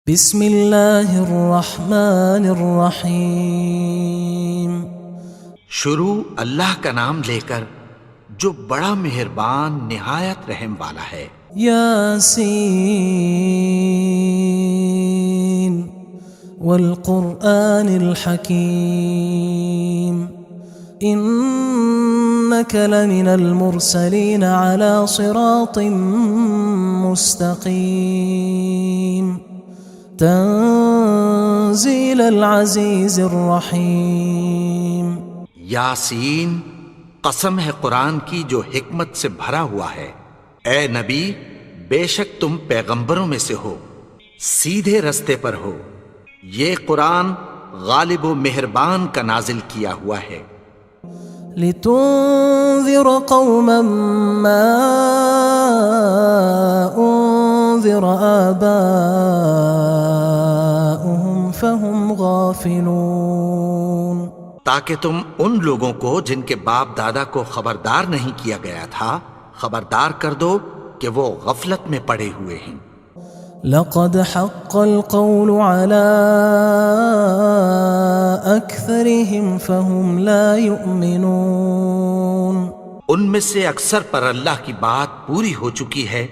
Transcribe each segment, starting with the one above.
بسم اللہ الرحمن الرحیم۔ شروع اللہ کا نام لے کر جو بڑا مہربان نہایت رحم والا ہے۔ یاسین والقرآن الحکیم انک لمن المرسلین علی صراط مستقیم تنزیل العزیز الرحیم۔ یاسین، قسم ہے قرآن کی جو حکمت سے بھرا ہوا ہے۔ اے نبی، بے شک تم پیغمبروں میں سے ہو، سیدھے رستے پر ہو۔ یہ قرآن غالب و مہربان کا نازل کیا ہوا ہے۔ لتنذر قوما ما انذر آباؤهم فهم غافلون، تاکہ تم ان لوگوں کو جن کے باپ دادا کو خبردار نہیں کیا گیا تھا خبردار کر دو کہ وہ غفلت میں پڑے ہوئے ہیں۔ لقد حق القول على أكثرهم فهم لا يؤمنون، ان میں سے اکثر پر اللہ کی بات پوری ہو چکی ہے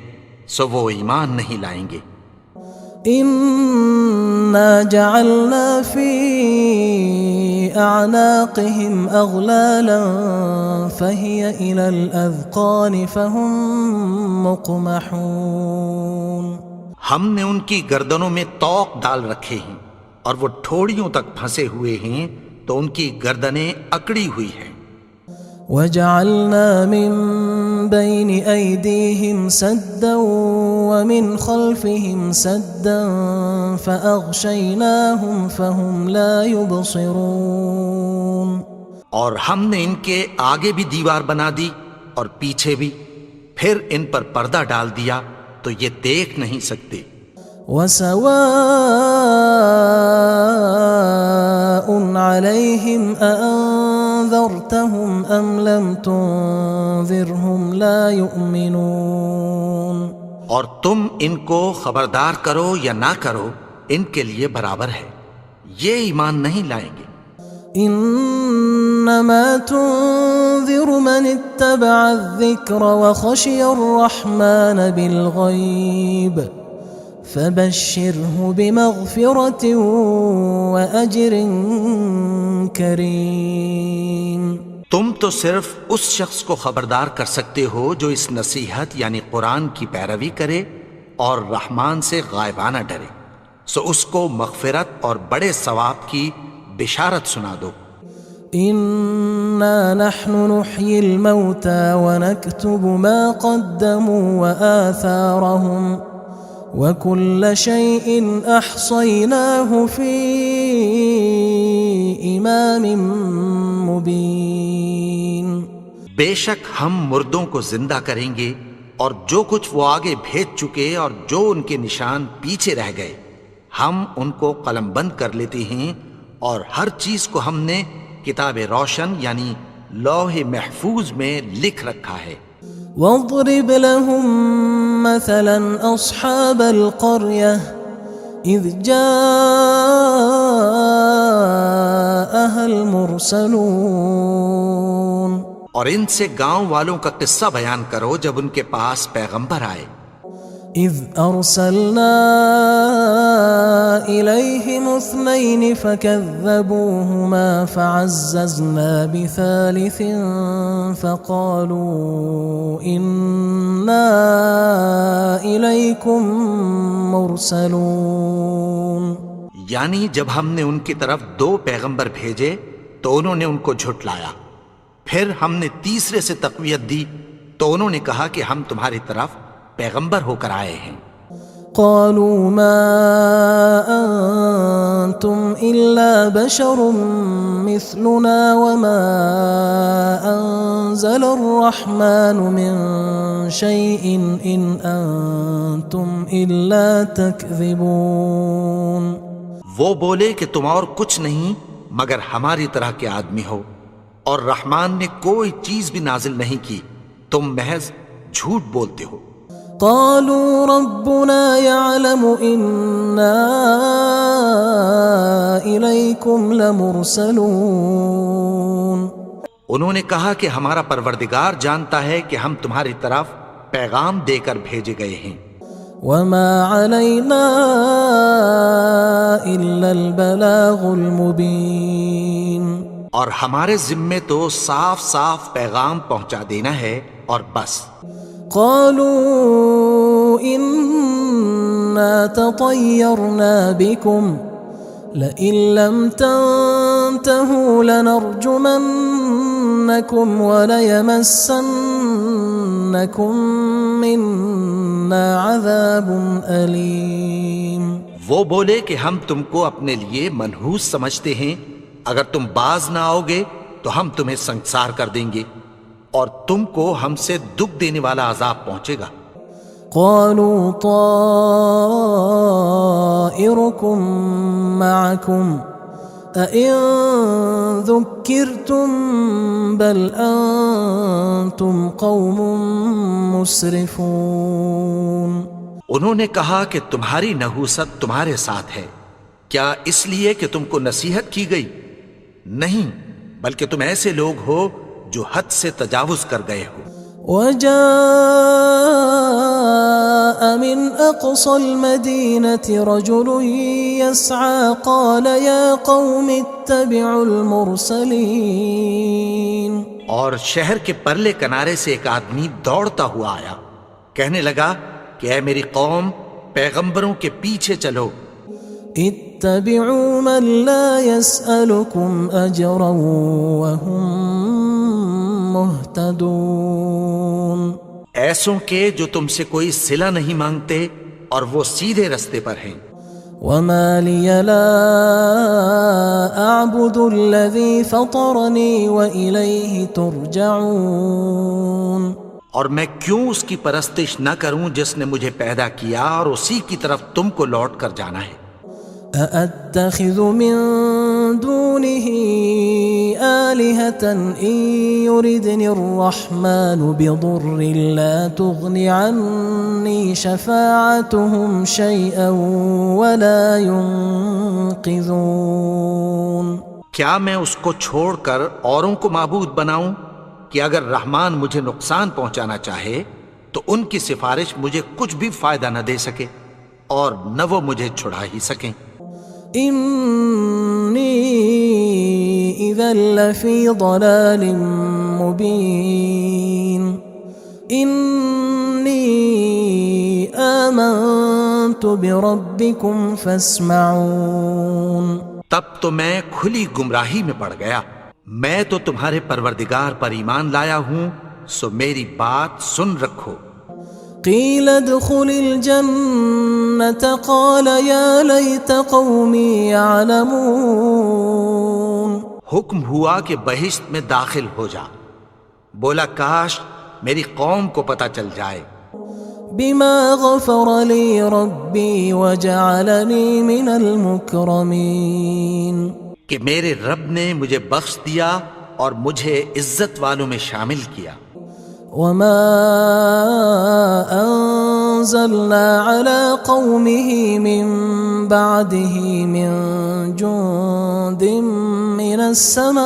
سو وہ ایمان نہیں لائیں گے۔ إنا جعلنا في أعناقهم أغلالا فهي إلى الأذقان فهم مقمحون، ہم نے ان کی گردنوں میں طوق ڈال رکھے ہیں اور وہ ٹھوڑیوں تک پھنسے ہوئے ہیں تو ان کی گردنیں اکڑی ہوئی ہیں۔ وجعلنا من بين أيديهم سدا ومن خلفهم سدا فأغشيناهم فهم لا يبصرون، اور ہم نے ان کے آگے بھی دیوار بنا دی اور پیچھے بھی، پھر ان پر پردہ ڈال دیا تو یہ دیکھ نہیں سکتے۔ وسواء عليهم أأنذرتهم أم لم تنذرهم لا يؤمنون، اور تم ان کو خبردار کرو یا نہ کرو ان کے لیے برابر ہے، یہ ایمان نہیں لائیں گے۔ انما تنذر من اتبع الذکر وخشی الرحمن بالغیب فبشره بمغفرة وأجر کریم۔ تم تو صرف اس شخص کو خبردار کر سکتے ہو جو اس نصیحت یعنی قرآن کی پیروی کرے اور رحمان سے غائبانہ ڈرے، سو اس کو مغفرت اور بڑے ثواب کی بشارت سنا دو۔ انا نحن نحيي الموتى ونكتب ما قدموا وآثارهم وكل شيء احصيناه في امام مبين۔ بے شک ہم مردوں کو زندہ کریں گے اور جو کچھ وہ آگے بھیج چکے اور جو ان کے نشان پیچھے رہ گئے ہم ان کو قلم بند کر لیتے ہیں، اور ہر چیز کو ہم نے کتاب روشن یعنی لوح محفوظ میں لکھ رکھا ہے۔ واضرب لهم مثلا اصحاب القرية اذ جاءها المرسلون، اور ان سے گاؤں والوں کا قصہ بیان کرو جب ان کے پاس پیغمبر آئے۔ اذ ارسلنا الیہم اثنین فکذبوہما فعززنا بثالث فقالوا انا الیکم مرسلون، یعنی جب ہم نے ان کی طرف 2 پیغمبر بھیجے تو انہوں نے ان کو جھٹلایا، پھر ہم نے تیسرے سے تقویت دی تو انہوں نے کہا کہ ہم تمہاری طرف پیغمبر ہو کر آئے ہیں۔ قالوا ما انتم الا بشر مثلنا وما انزل الرحمن من شيء ان انتم الا تكذبون، وہ بولے کہ تم اور کچھ نہیں مگر ہماری طرح کے آدمی ہو، اور رحمان نے کوئی چیز بھی نازل نہیں کی، تم محض جھوٹ بولتے ہو۔ قالوا ربنا يعلم إنا إليكم لمرسلون. انہوں نے کہا کہ ہمارا پروردگار جانتا ہے کہ ہم تمہاری طرف پیغام دے کر بھیجے گئے ہیں. وما علينا إلا البلاغ المبين. اور ہمارے ذمے تو صاف صاف پیغام پہنچا دینا ہے اور بس. قالوا إنا تطيرنا بكم لئن لم تنتهوا لنرجمنكم وليمسنكم منا عذاب أليم. وہ بولے کہ ہم تم کو اپنے لیے منحوس سمجھتے ہیں، اگر تم باز نہ آؤ گے تو ہم تمہیں سنسار کر دیں گے اور تم کو ہم سے دکھ دینے والا عذاب پہنچے گا. قالوا طائركم معكم أئن ذكرتم بل أنتم قوم مسرفون. انہوں نے کہا کہ تمہاری نحوست تمہارے ساتھ ہے، کیا اس لیے کہ تم کو نصیحت کی گئی؟ نہیں، بلکہ تم ایسے لوگ ہو جو حد سے تجاوز کر گئے ہو. وجاء من أقصى المدينة رجل يسعى قال يا قوم اتبعوا المرسلين. اور شہر کے پرلے کنارے سے ایک آدمی دوڑتا ہوا آیا، کہنے لگا کہ اے میری قوم، پیغمبروں کے پیچھے چلو. اتبعوا من لا يسألكم أجرا وهم مهتدون. ایسوں کے جو تم سے کوئی صلہ نہیں مانگتے اور وہ سیدھے رستے پر ہیں. وما لي لا أعبد الذي فطرني وإليه ترجعون. اور میں کیوں اس کی پرستش نہ کروں جس نے مجھے پیدا کیا اور اسی کی طرف تم کو لوٹ کر جانا ہے. أأتخذ من دونه آلهة إن يردني الرحمن بضر لا تغن عني شفاعتهم شيئا ولا ينقذون. کیا میں اس کو چھوڑ کر اوروں کو معبود بناؤں کہ اگر رحمان مجھے نقصان پہنچانا چاہے تو ان کی سفارش مجھے کچھ بھی فائدہ نہ دے سکے اور نہ وہ مجھے چھڑا ہی سکیں. إني إذا لفي ضلال مبين. إني آمنت بربكم فاسمعون. تب تو میں کھلی گمراہی میں پڑ گیا. میں تو تمہارے پروردگار پر ایمان لایا ہوں، سو میری بات سن رکھو. قيل ادخل الجنة قال يا ليت قومي يعلمون. حکم ہوا کہ بہشت میں داخل ہو جا. بولا کاش میری قوم کو پتہ چل جائے. بما غفر لي ربي وجعلني من المكرمين. کہ میرے رب نے مجھے بخش دیا اور مجھے عزت والوں میں شامل کیا. وما أنزلنا على قومه من بعده من جند من السماء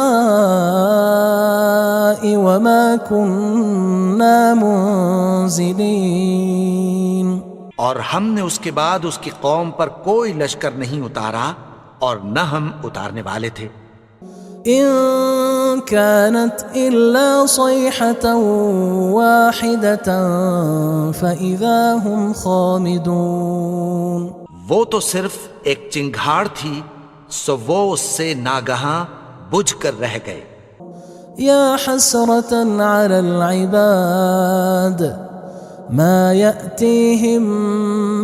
وما كنا منزلين. اور ہم نے اس کے بعد اس کی قوم پر کوئی لشکر نہیں اتارا اور نہ ہم اتارنے والے تھے. إن كانت إلا صيحة واحدة فإذا هم خامدون. وہ تو صرف ایک چنگھاڑ تھی، سو وہ اس سے ناگہاں بجھ کر رہ گئے. يا حسرة على العباد ما يأتيهم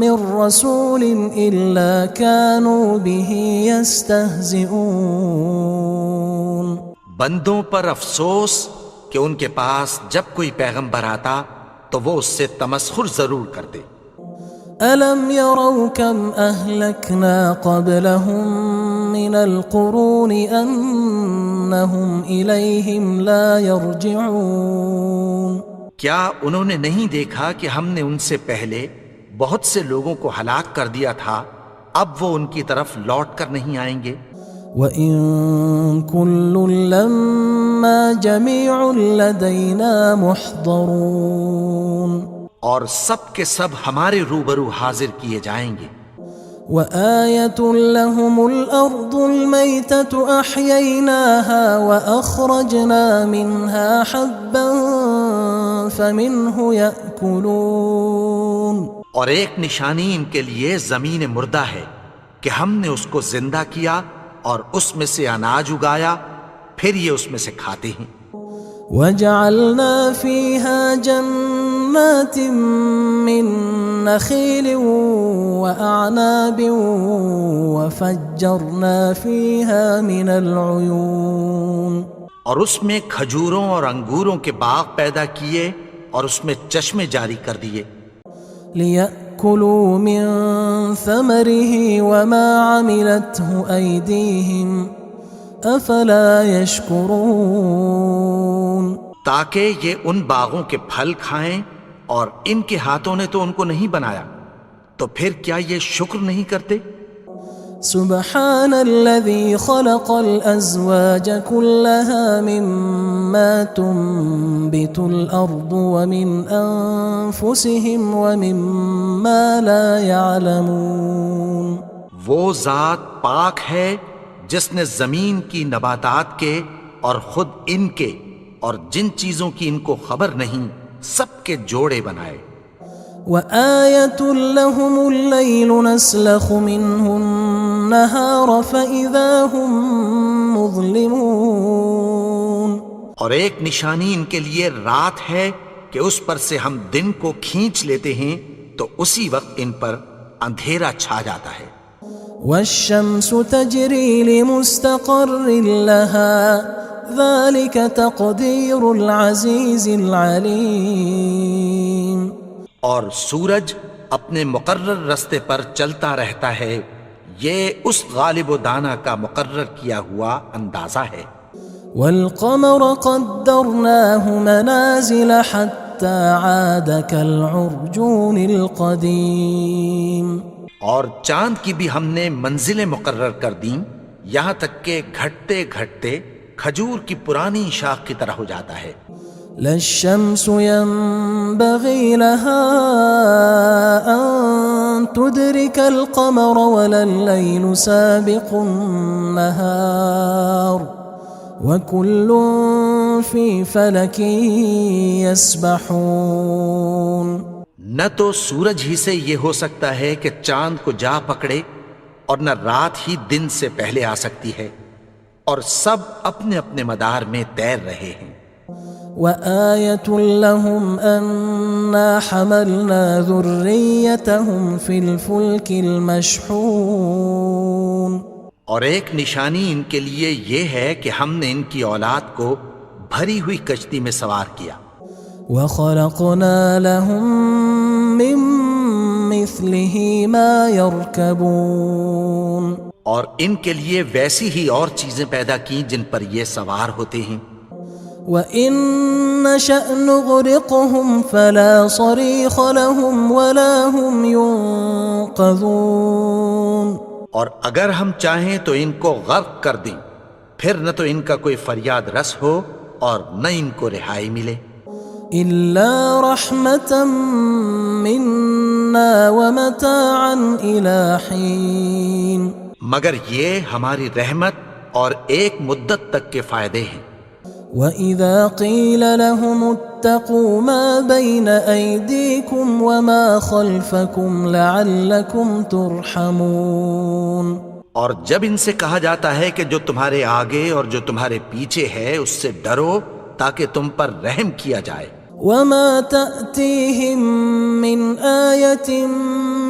من رسول إلا كانوا به يستهزئون. بندوں پر افسوس کہ ان کے پاس جب کوئی پیغمبر آتا تو وہ اس سے تمسخر ضرور کرتے. ألم يروا كم أهلكنا قبلهم من القرون أنهم إليهم لا يرجعون. کیا انہوں نے نہیں دیکھا کہ ہم نے ان سے پہلے بہت سے لوگوں کو ہلاک کر دیا تھا، اب وہ ان کی طرف لوٹ کر نہیں آئیں گے؟ وَإِن كُلٌّ لَمَّا جَمِيعٌ لَدَيْنَا مُحْضَرُونَ، اور سب کے سب ہمارے روبرو حاضر کیے جائیں گے۔ وَآيَةٌ لَهُمُ الْأَرْضُ الْمَيْتَةُ أَحْيَيْنَاهَا وَأَخْرَجْنَا مِنْهَا حَبًّا فَمِنْهُ يَأْكُلُونَ، اور ایک نشانی ان کے لیے زمین مردہ ہے کہ ہم نے اس کو زندہ کیا اور اس میں سے اناج اگایا، پھر یہ اس میں سے کھاتے ہیں۔ وَجَعَلْنَا فِيهَا جَنَّاتٍ مِّن نَخِيلٍ وَأَعْنَابٍ وَفَجَّرْنَا فِيهَا مِنَ الْعُيُونِ، اور اس میں کھجوروں اور انگوروں کے باغ پیدا کیے اور اس میں چشمے جاری کر دیے، لِيَأْكُلُوا مِن ثَمَرِهِ وَمَا عَمِلَتْهُ أَيْدِيهِمْ أَفَلَا يَشْكُرُونَ، تاکہ یہ ان باغوں کے پھل کھائیں، اور ان کے ہاتھوں نے تو ان کو نہیں بنایا، تو پھر کیا یہ شکر نہیں کرتے؟ سبحان الذي خلق الأزواج كلها مما تنبت الأرض ومن أنفسهم ومما لا يعلمون، وہ ذات پاک ہے جس نے زمین کی نباتات کے اور خود ان کے اور جن چیزوں کی ان کو خبر نہیں سب کے جوڑے بنائے۔ وآية لهم الليل نسلخ منه النهار فإذا هم مظلمون، اور ایک نشانی ان کے لیے رات ہے کہ اس پر سے ہم دن کو کھینچ لیتے ہیں تو اسی وقت ان پر اندھیرا چھا جاتا ہے۔ والشمس تجري لمستقر لها ذلك تقدير العزيز العليم، اور سورج اپنے مقرر رستے پر چلتا رہتا ہے، یہ اس غالب و دانا کا مقرر کیا ہوا اندازہ ہے۔ والقمر قدرناه منازل حتى عاد كالعرجون القديم، اور چاند کی بھی ہم نے منزلیں مقرر کر دیں، یہاں تک کہ گھٹتے گھٹتے کھجور کی پرانی شاخ کی طرح ہو جاتا ہے۔ لا الشمس ينبغي لها أن تدرك القمر ولا الليل سابق النهار وكل في فلك يسبحون، نہ تو سورج ہی سے یہ ہو سکتا ہے کہ چاند کو جا پکڑے، اور نہ رات ہی دن سے پہلے آ سکتی ہے، اور سب اپنے اپنے مدار میں تیر رہے ہیں۔ وآية لهم أنا حملنا ذريتهم في الفلك المشحون، اور ایک نشانی ان کے لیے یہ ہے کہ ہم نے ان کی اولاد کو بھری ہوئی کشتی میں سوار کیا۔ وخلقنا لهم من مثله ما يركبون، اور ان کے لیے ویسی ہی اور چیزیں پیدا کی جن پر یہ سوار ہوتے ہیں۔ وَإِن نَّشَأْ نُغْرِقْهُمْ فَلَا صَرِيخَ لَهُمْ وَلَا هُمْ يُنقَذُونَ، اور اگر ہم چاہیں تو ان کو غرق کر دیں، پھر نہ تو ان کا کوئی فریاد رس ہو اور نہ ان کو رہائی ملے۔ إِلَّا رَحْمَةً مِنَّا وَمَتَاعًا إِلَى حِينٍ، مگر یہ ہماری رحمت اور ایک مدت تک کے فائدے ہیں۔ وَإِذَا قِيلَ لَهُمُ اتَّقُوا مَا بَيْنَ أَيْدِيكُمْ وَمَا خَلْفَكُمْ لَعَلَّكُمْ تُرْحَمُونَ، اور جب ان سے کہا جاتا ہے کہ جو تمہارے آگے اور جو تمہارے پیچھے ہے اس سے ڈرو تاکہ تم پر رحم کیا جائے۔ وَمَا تَأْتِيهِم مِّنْ آيَةٍ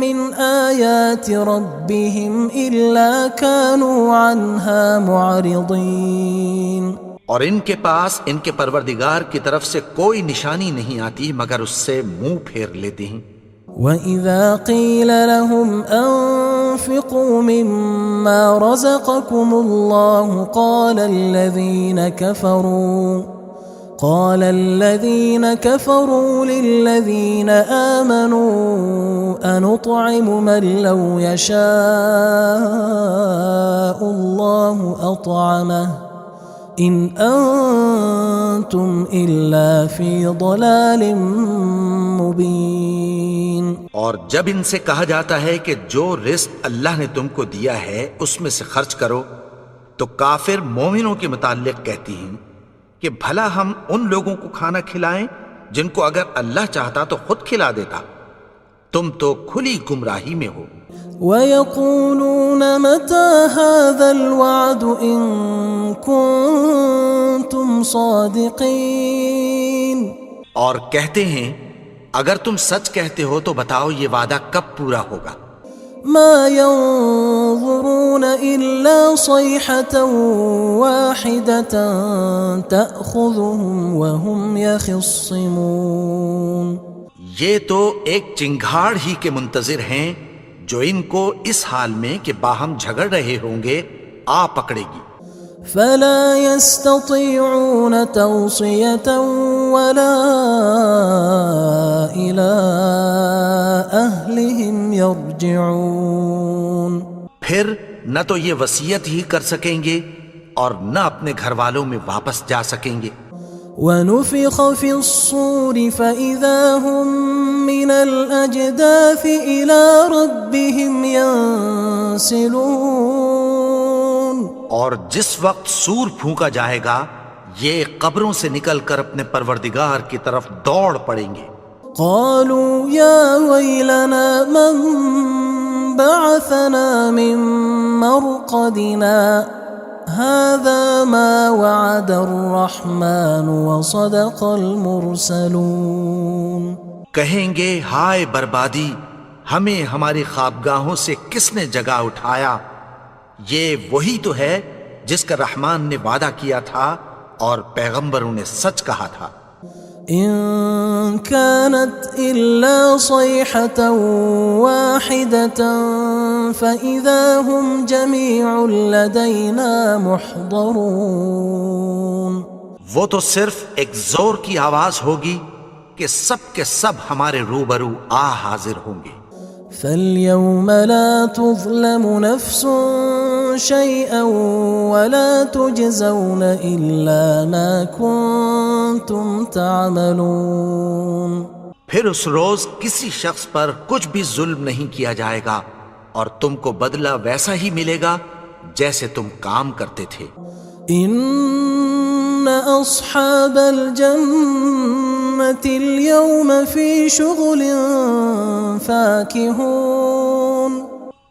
مِّنْ آيَاتِ رَبِّهِمْ إِلَّا كَانُوا عَنْهَا مُعْرِضِينَ، اور ان کے پاس ان کے پروردگار کی طرف سے کوئی نشانی نہیں آتی مگر اس سے منہ پھیر لیتے ہیں۔ وَإِذَا قِيلَ لَهُمْ أَنفِقُوا مِمَّا رَزَقَكُمُ اللَّهُ قال الذين كفروا للذين آمنوا أنطعم من لو يشاء الله أطعمه إن أنتم إلا في ضلال مبين. اور جب ان سے کہا جاتا ہے کہ جو رزق اللہ نے تم کو دیا ہے اس میں سے خرچ کرو، تو کافر مومنوں کے متعلق کہتی ہیں کہ بھلا ہم ان لوگوں کو کھانا کھلائیں جن کو اگر اللہ چاہتا تو خود کھلا دیتا. تم تو کھلی گمراہی میں ہو. وَيَقُولُونَ مَتَى هَذَا الْوَعْدُ إِن كُنتُمْ صَادِقِينَ. اور کہتے ہیں اگر تم سچ کہتے ہو تو بتاؤ یہ وعدہ کب پورا ہوگا. مَا يَنظُرُونَ إِلَّا صَيْحَةً وَاحِدَةً تَأْخُذُهُمْ وَهُمْ يَخِصِّمُونَ. یہ تو ایک چنگھاڑ ہی کے منتظر ہیں جو ان کو اس حال میں کہ باہم جھگڑ رہے ہوں گے آ پکڑے گی. فلا يستطيعون توصية ولا إلى أهلهم يرجعون. پھر نہ تو یہ وصیت ہی کر سکیں گے اور نہ اپنے گھر والوں میں واپس جا سکیں گے. ونفخ في الصور فإذا هم من الأجداث إلى ربهم ينسلون. اور جس وقت سور پھونکا جائے گا یہ قبروں سے نکل کر اپنے پروردگار کی طرف دوڑ پڑیں گے. قالوا يا ويلنا من بعثنا من مرقدنا هذا ما وعد الرحمن وصدق المرسلون. کہیں گے ہائے بربادی، ہمیں ہماری خوابگاہوں سے کس نے جگا اٹھایا. یہ وہی تو ہے جس کا رحمان نے وعدہ کیا تھا اور پیغمبروں نے سچ کہا تھا. إن كانت إلا صيحة واحدة فإذا هم جميع لدينا محضرون. وہ تو صرف ایک زور کی آواز ہوگی کہ سب کے سب ہمارے روبرو آ حاضر ہوں گے. فاليوم لا تظلم نفس شيئا ولا تجزون إلا ما كنتم تعملون. پھر اس روز کسی شخص پر کچھ بھی ظلم نہیں کیا جائے گا اور تم کو بدلہ ویسا ہی ملے گا جیسے تم کام کرتے تھے. إن أصحاب الجنة اليوم في شغل فاكهون.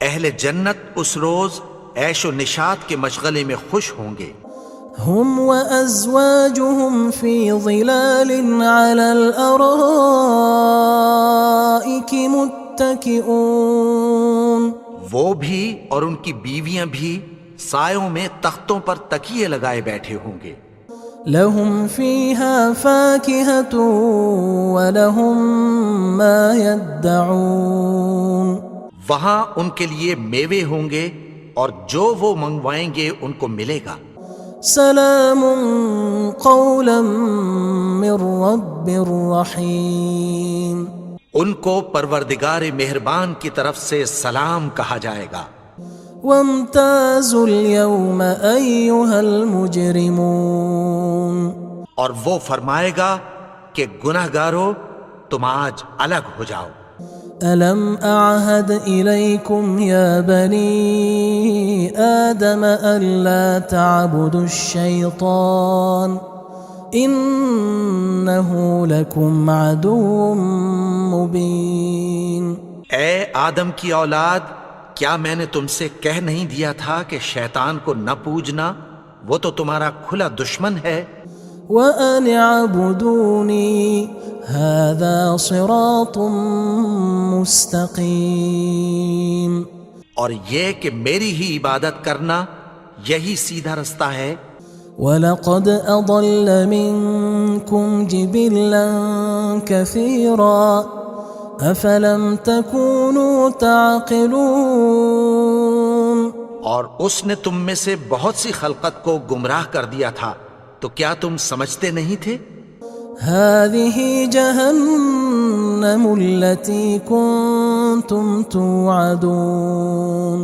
اہل جنت اس روز عیش و نشاط کے مشغلے میں خوش ہوں گے. هم وأزواجهم في ظلال على الأرائك متكئون. وہ بھی اور ان کی بیویاں بھی سایوں میں تختوں پر تکیے لگائے بیٹھے ہوں گے. لهم فيها فاكهة ولهم ما يدعون. وہاں ان کے لیے میوے ہوں گے اور جو وہ منگوائیں گے ان کو ملے گا. سلام قولا من رب رحیم. ان کو پروردگار مہربان کی طرف سے سلام کہا جائے گا. وامتازوا اليوم أيها المجرمون. اور وہ فرمائے گا کہ گناہگارو تم آج الگ ہو جاؤ. ألم أعهد إليكم يا بني آدم ألا تعبدوا الشيطان إنه لكم عدو مبين. اے آدم کی اولاد، کیا میں نے تم سے کہہ نہیں دیا تھا کہ شیطان کو نہ پوجنا، وہ تو تمہارا کھلا دشمن ہے. وَأَنِ اعْبُدُونِي هَذَا صِرَاطٌ مُسْتَقِيمٌ. اور یہ کہ میری ہی عبادت کرنا یہی سیدھا رستہ ہے. وَلَقَدْ أَضَلَّ مِنْكُمْ جِبِلًّا كَثِيرًا أَفَلَمْ تَكُونُوا تَعْقِلُونَ. اور اس نے تم میں سے بہت سی خلقت کو گمراہ کر دیا تھا، تو کیا تم سمجھتے نہیں تھے؟ هذه جهنم التي كنتم توعدون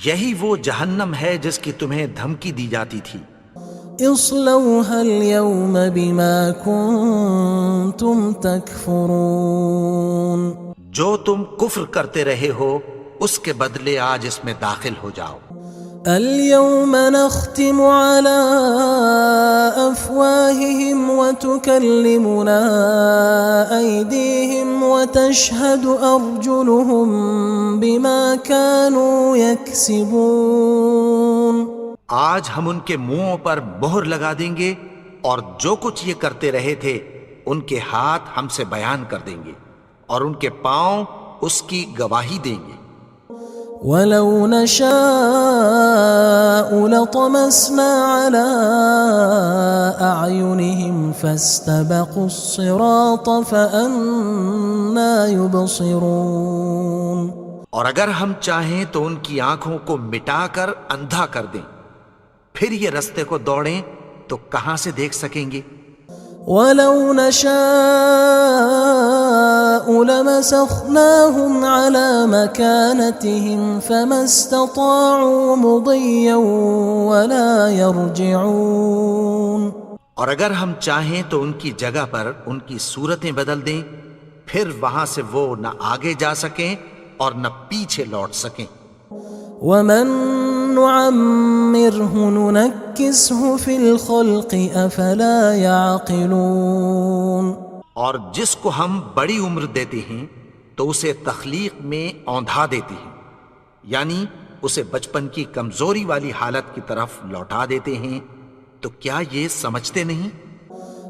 یہی وہ جہنم ہے جس کی تمہیں دھمکی دی جاتی تھی. اصلوها اليوم بما كنتم تكفرون جو تم کفر کرتے رہے ہو اس کے بدلے آج اس میں داخل ہو جاؤ. اليوم نختم على أفواههم وتكلمنا أيديهم وتشهد أرجلهم بما كانوا يكسبون. آج ہم ان کے منہوں پر مہر لگا دیں گے اور جو کچھ یہ کرتے رہے تھے ان کے ہاتھ ہم سے بیان کر دیں گے اور ان کے پاؤں اس کی گواہی دیں گے. وَلَوْ نَشَاءُ لَطَمَسْنَا عَلَىٰ أَعْيُنِهِمْ فَاسْتَبَقُوا الصِّرَاطَ فَأَنَّىٰ يُبْصِرُونَ. اور اگر ہم چاہیں تو ان کی آنکھوں کو مٹا کر اندھا کر دیں، پھر یہ رستے کو دوڑیں تو کہاں سے دیکھ سکیں گے. وَلَوْ نَشَاءُ لَمَسَخْنَاهُمْ عَلَىٰ مَكَانَتِهِمْ فَمَا اسْتَطَاعُوا مُضِيًّا وَلَا يَرْجِعُونَ. اور اگر ہم چاہیں تو ان کی جگہ پر ان کی صورتیں بدل دیں، پھر وہاں سے وہ نہ آگے جا سکیں اور نہ پیچھے لوٹ سکیں. وَمَن نُعَمِّرْهُ نُنَكِّسْهُ فِي الْخَلْقِ أَفَلَا يَعْقِلُونَ. اور جس کو ہم بڑی عمر دیتے ہیں تو اسے تخلیق میں اوندھا دیتے ہیں، یعنی اسے بچپن کی کمزوری والی حالت کی طرف لوٹا دیتے ہیں. تو کیا یہ سمجھتے نہیں؟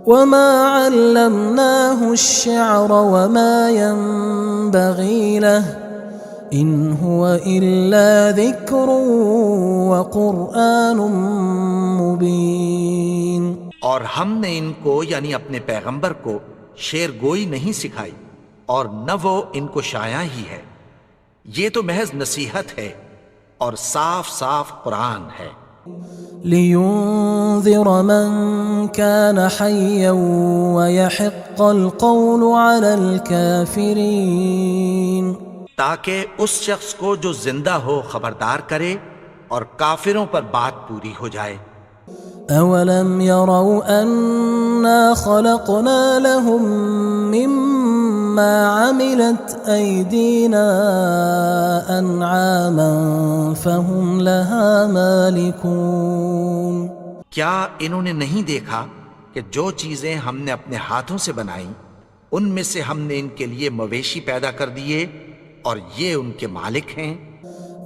وَمَا عَلَّمْنَاهُ الشِّعْرَ وَمَا يَنبَغِي لَهُ إِنْ هُوَ إِلَّا ذِكْرٌ وَقُرْآنٌ مُبِينٌ. اور ہم نے ان کو یعنی اپنے پیغمبر کو شعر گوئی نہیں سکھائی اور نہ وہ ان کو شایع ہی ہے، یہ تو محض نصیحت ہے اور صاف صاف قرآن ہے. لِيُنذِرَ مَن كَانَ حَيًّا وَيَحِقَّ الْقَوْلُ عَلَى الْكَافِرِينَ. تاکہ اس شخص کو جو زندہ ہو خبردار کرے اور کافروں پر بات پوری ہو جائے. أَوَلَمْ يَرَوْا أَنَّا خَلَقْنَا لَهُم مِّمَّا عَمِلَتْ أَيْدِينَا أَنْعَامًا فَهُمْ لَهَا مَالِكُونَ. کیا انہوں نے نہیں دیکھا کہ جو چیزیں ہم نے اپنے ہاتھوں سے بنائیں ان میں سے ہم نے ان کے لیے مویشی پیدا کر دیے اور یہ ان کے مالک ہیں.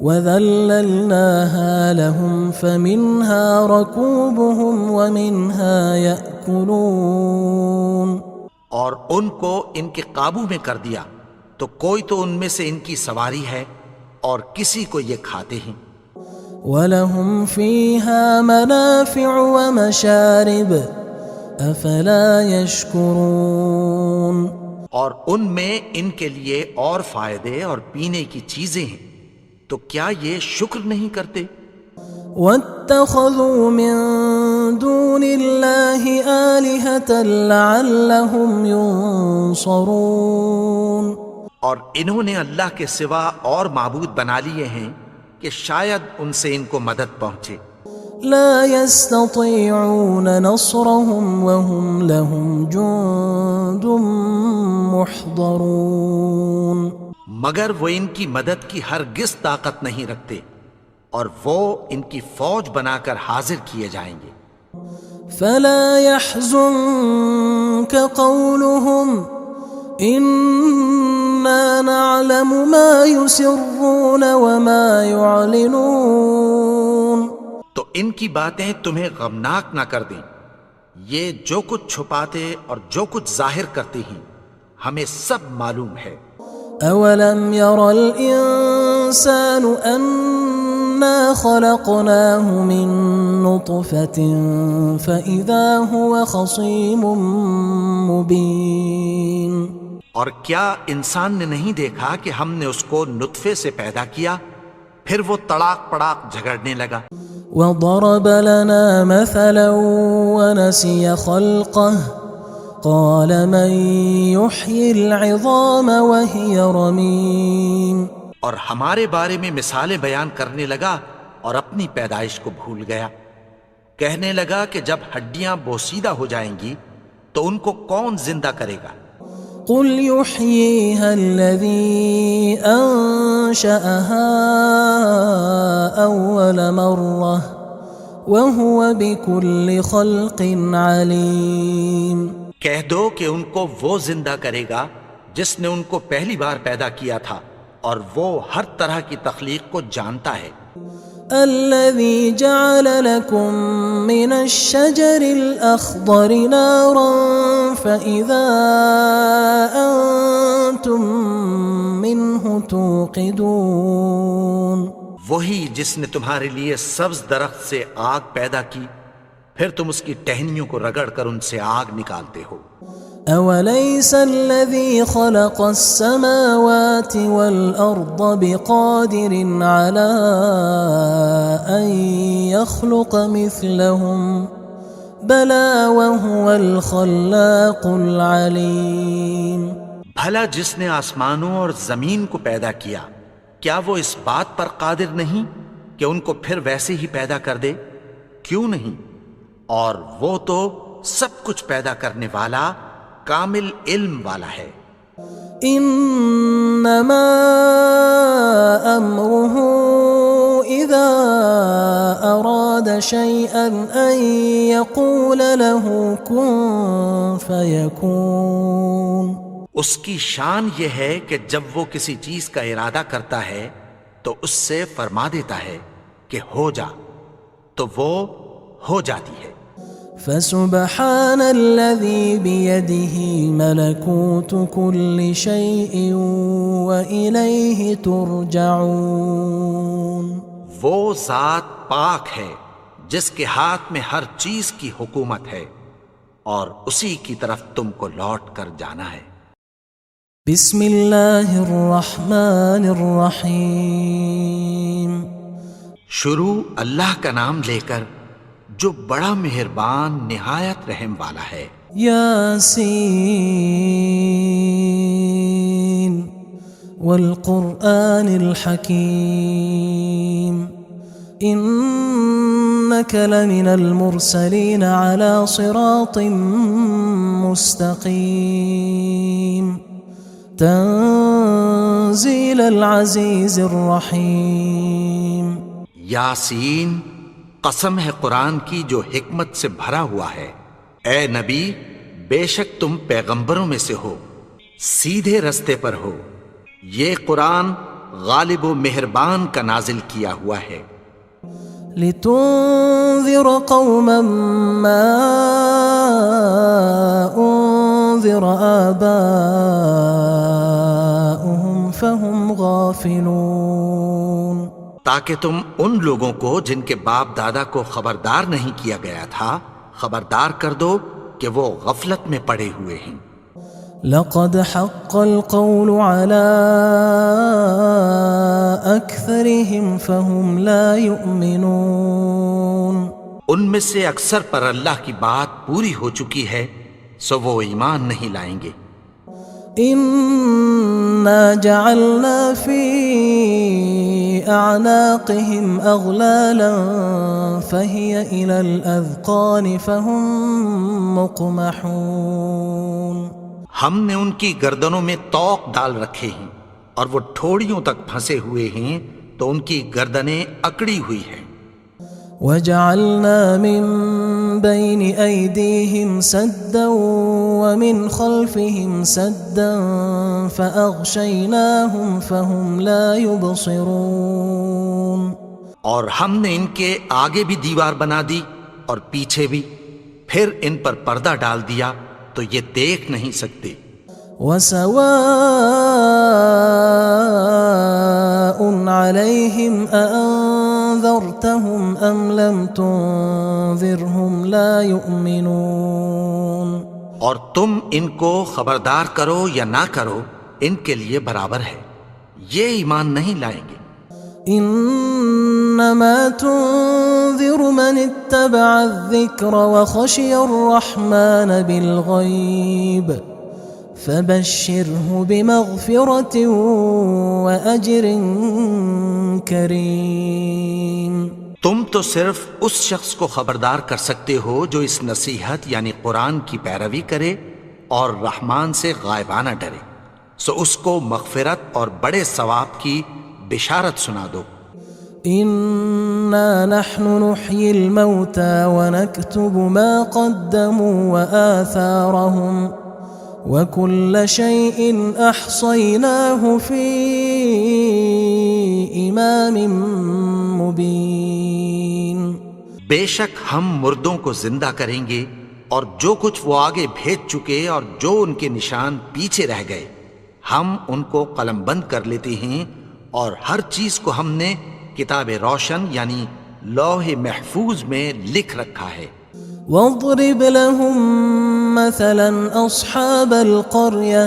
وَذَلَّلْنَاهَا لَهُمْ فَمِنْهَا رَكُوبُهُمْ وَمِنْهَا يَأْكُلُونَ. اور ان کو ان کے قابو میں کر دیا تو کوئی تو ان میں سے ان کی سواری ہے اور کسی کو یہ کھاتے ہیں. وَلَهُمْ فِيهَا مَنَافِعُ وَمَشَارِبُ أَفَلَا يَشْكُرُونَ. اور ان میں ان کے لیے اور فائدے اور پینے کی چیزیں ہیں، تو کیا یہ شکر نہیں کرتے؟ وَاتَّخَذُوا مِن دُونِ اللَّهِ آلِهَةً لَعَلَّهُمْ يُنصَرُونَ. اور انہوں نے اللہ کے سوا اور معبود بنا لیے ہیں کہ شاید ان سے ان کو مدد پہنچے. لا يستطيعون نصرهم وهم لهم جند محضرون. مگر وہ ان کی مدد کی ہرگز طاقت نہیں رکھتے اور وہ ان کی فوج بنا کر حاضر کیے جائیں گے. فلا يحزنك قولهم إنا نعلم ما يسرون وما يعلنون. تو ان کی باتیں تمہیں غمناک نہ کر دیں، یہ جو کچھ چھپاتے اور جو کچھ ظاہر کرتے ہیں ہمیں سب معلوم ہے. أَوَلَمْ يَرَ الْإِنسَانُ أَنَّا خَلَقْنَاهُ مِن نُّطْفَةٍ فَإِذَا هُوَ خَصِيمٌ مُّبِينٌ. اور کیا انسان نے نہیں دیکھا کہ ہم نے اس کو نطفے سے پیدا کیا، پھر وہ تڑاک پڑاک جھگڑنے لگا. وَضَرَبَ لَنَا مَثَلًا وَنَسِيَ خَلْقَهُ قال من يحيي العظام وهي رميم اور ہمارے بارے میں مثالیں بیان کرنے لگا اور اپنی پیدائش کو بھول گیا. کہنے لگا کہ جب ہڈیاں بوسیدہ ہو جائیں گی تو ان کو کون زندہ کرے گا؟ قل يحييها الذي أنشأها أول مرة وهو بكل خلق عليم. کہہ دو کہ ان کو وہ زندہ کرے گا جس نے ان کو پہلی بار پیدا کیا تھا اور وہ ہر طرح کی تخلیق کو جانتا ہے. الذي جعل لكم من الشجر الأخضر نارا فإذا أنتم منه توقدون. وہی جس نے تمہارے لیے سبز درخت سے آگ پیدا کی پھر تم اس کی ٹہنیوں کو رگڑ کر ان سے آگ نکالتے ہو. أوليس الذي خلق السماوات والأرض بقادر على أن يخلق مثلهم بلى وهو الخلاق العليم. بھلا جس نے آسمانوں اور زمین کو پیدا کیا کیا وہ اس بات پر قادر نہیں کہ ان کو پھر ویسے ہی پیدا کر دے؟ کیوں نہیں؟ اور وہ تو سب کچھ پیدا کرنے والا کامل علم والا ہے. انما امره اذا اراد شيئا ان يقول له كن فيكون. اس کی شان یہ ہے کہ جب وہ کسی چیز کا ارادہ کرتا ہے تو اس سے فرما دیتا ہے کہ ہو جا تو وہ ہو جاتی ہے. فسبحان الذي بيده ملكوت كل شيء وإليه ترجعون. وہ ذات پاک ہے جس کے ہاتھ میں ہر چیز کی حکومت ہے اور اسی کی طرف تم کو لوٹ کر جانا ہے. بسم اللہ الرحمن الرحیم. شروع اللہ کا نام لے کر جو بڑا مہربان نہایت رحم والا ہے. یاسین والقرآن الحکیم انک لمن المرسلین علی صراط مستقیم تنزیل العزیز الرحیم. یاسین قسم ہے قرآن کی جو حکمت سے بھرا ہوا ہے. اے نبی بے شک تم پیغمبروں میں سے ہو سیدھے رستے پر ہو. یہ قرآن غالب و مہربان کا نازل کیا ہوا ہے. لتنذر قوما ما انذر آباؤهم فهم غافلون. تاکہ تم ان لوگوں کو جن کے باپ دادا کو خبردار نہیں کیا گیا تھا خبردار کر دو کہ وہ غفلت میں پڑے ہوئے ہیں. لقد حق القول على أكثرهم فهم لا يؤمنون. ان میں سے اکثر پر اللہ کی بات پوری ہو چکی ہے سو وہ ایمان نہیں لائیں گے. إنا جعلنا في أعناقهم أغلالا فهي إلى الأذقان فهم مقمحون. ہم نے ان کی گردنوں میں طوق ڈال رکھے ہیں اور وہ ٹھوڑیوں تک پھنسے ہوئے ہیں تو ان کی گردنیں اکڑی ہوئی ہیں. وجعلنا من بين أيديهم سدا ومن خلفهم سدا فأغشيناهم فهم لا يبصرون. اور ہم نے ان کے آگے بھی دیوار بنا دی اور پیچھے بھی پھر ان پر پردہ ڈال دیا تو یہ دیکھ نہیں سکتے. وسواء عليهم أأنذرتهم أم لم تنذرهم لا يؤمنون. اور تم ان کو خبردار کرو یا نہ کرو ان کے لیے برابر ہے یہ ایمان نہیں لائیں گے. إن إنما تنذر من اتبع الذكر وخشي الرحمن بالغيب فبشره بمغفرة وأجر كريم۔ تم تو صرف اس شخص کو خبردار کر سکتے ہو جو اس نصیحت یعنی قرآن کی پیروی کرے اور رحمان سے غائبانہ ڈرے، سو اس کو مغفرت اور بڑے ثواب کی بشارت سنا دو۔ إنا نحن نحيي الموتى ونكتب ما قدموا وآثارهم وكل شيء أحصيناه في إمام مبين۔ بے شک ہم مردوں کو زندہ کریں گے اور جو کچھ وہ آگے بھیج چکے اور جو ان کے نشان پیچھے رہ گئے ہم ان کو قلم بند کر لیتے ہیں، اور ہر چیز کو ہم نے کتاب روشن یعنی لوح محفوظ میں لکھ رکھا ہے۔ واضرب لهم مثلا أصحاب القرية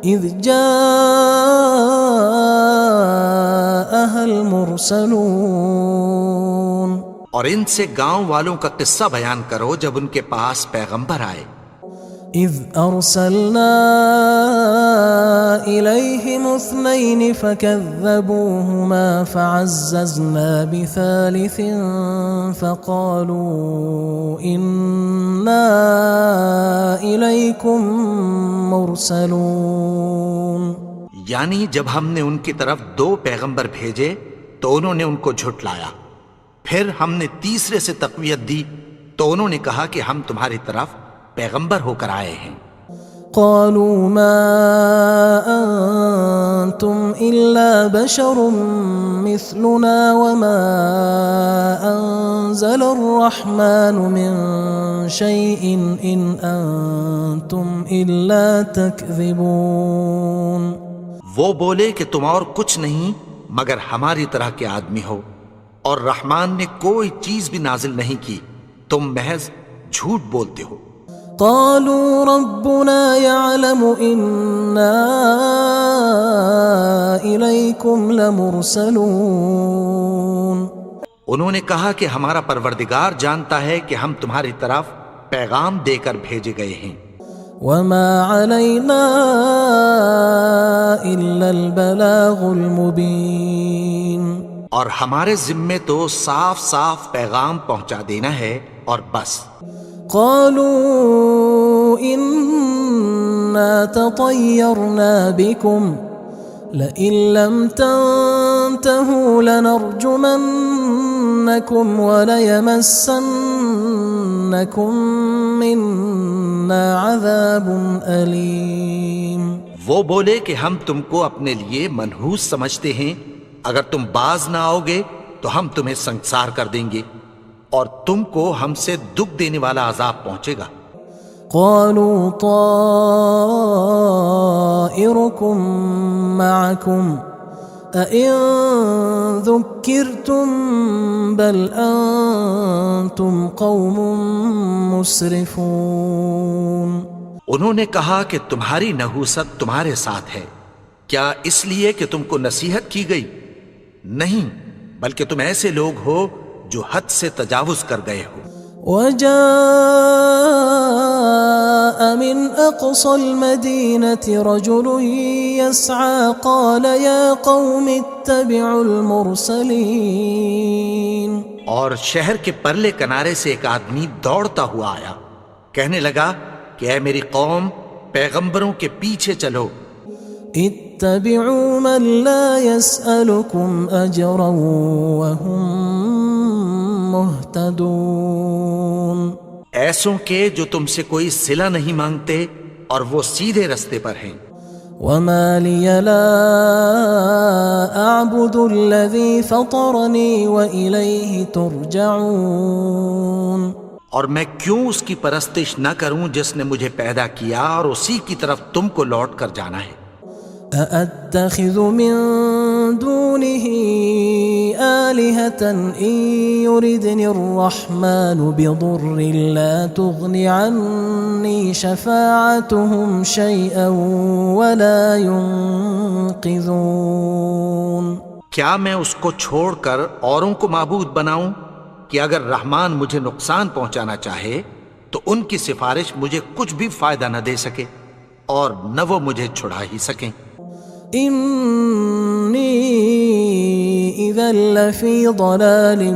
إذ جاءها المرسلون، اور ان سے گاؤں والوں کا قصہ بیان کرو جب ان کے پاس پیغمبر آئے۔ إذ أرسلنا إليهم 2 فكذبوهما فعززنا بثالث فقالوا إنا إليكم مرسلون۔ یعنی جب ہم نے ان کی طرف 2 پیغمبر بھیجے تو انہوں نے ان کو جھٹلایا، پھر ہم نے تیسرے سے تقویت دی تو انہوں نے کہا کہ ہم تمہاری طرف پیغمبر ہو کر آئے ہیں۔ قالوا ما أنتم إلا بشر مثلنا وما أنزل الرحمن من شيء إن أنتم إلا تكذبون۔ وہ بولے کہ تم اور کچھ نہیں مگر ہماری طرح کے آدمی ہو، اور رحمان نے کوئی چیز بھی نازل نہیں کی، تم محض جھوٹ بولتے ہو۔ قالوا ربنا يعلم إنا إليكم لمرسلون۔ انہوں نے کہا کہ ہمارا پروردگار جانتا ہے کہ ہم تمہاری طرف پیغام دے کر بھیجے گئے ہیں۔ وما علينا إلا البلاغ المبين۔ اور ہمارے ذمے تو صاف صاف پیغام پہنچا دینا ہے اور بس۔ قالوا إنا تطيرنا بكم لئن لم تنتهوا لنرجمنكم وليمسنكم منا عذاب أليم۔ وہ بولے کہ ہم تم کو اپنے لیے منحوس سمجھتے ہیں، اگر تم باز نہ آؤ گے تو ہم تمہیں سنگسار کر دیں گے اور تم کو ہم سے دکھ دینے والا عذاب پہنچے گا۔ قالوا طائركم معكم أئن ذكرتم بل أنتم قوم مسرفون۔ انہوں نے کہا کہ تمہاری نحوست تمہارے ساتھ ہے، کیا اس لیے کہ تم کو نصیحت کی گئی؟ نہیں، بلکہ تم ایسے لوگ ہو جو حد سے تجاوز کر گئے ہو۔ وجاء من أقصى المدينة رجل يسعى قال يا قوم اتبعوا المرسلين۔ اور شہر کے پرلے کنارے سے ایک آدمی دوڑتا ہوا آیا، کہنے لگا کہ اے میری قوم، پیغمبروں کے پیچھے چلو۔ اتبعوا من لا يسألكم أجرا وهم مهتدون۔ ایسوں کے جو تم سے کوئی صلہ نہیں مانگتے اور وہ سیدھے رستے پر ہیں۔ وما لي لا أعبد الذي فطرني وإليه ترجعون۔ اور میں کیوں اس کی پرستش نہ کروں جس نے مجھے پیدا کیا اور اسی کی طرف تم کو لوٹ کر جانا ہے۔ أأتخذ من دونه آلهة إن يردني الرحمن بضر لا تغن عني شفاعتهم شيئا ولا ينقذون۔ کیا میں اس کو چھوڑ کر اوروں کو معبود بناؤں کہ اگر رحمان مجھے نقصان پہنچانا چاہے تو ان کی سفارش مجھے کچھ بھی فائدہ نہ دے سکے اور نہ وہ مجھے چھڑا ہی سکیں۔ انی اذا لفی ضلال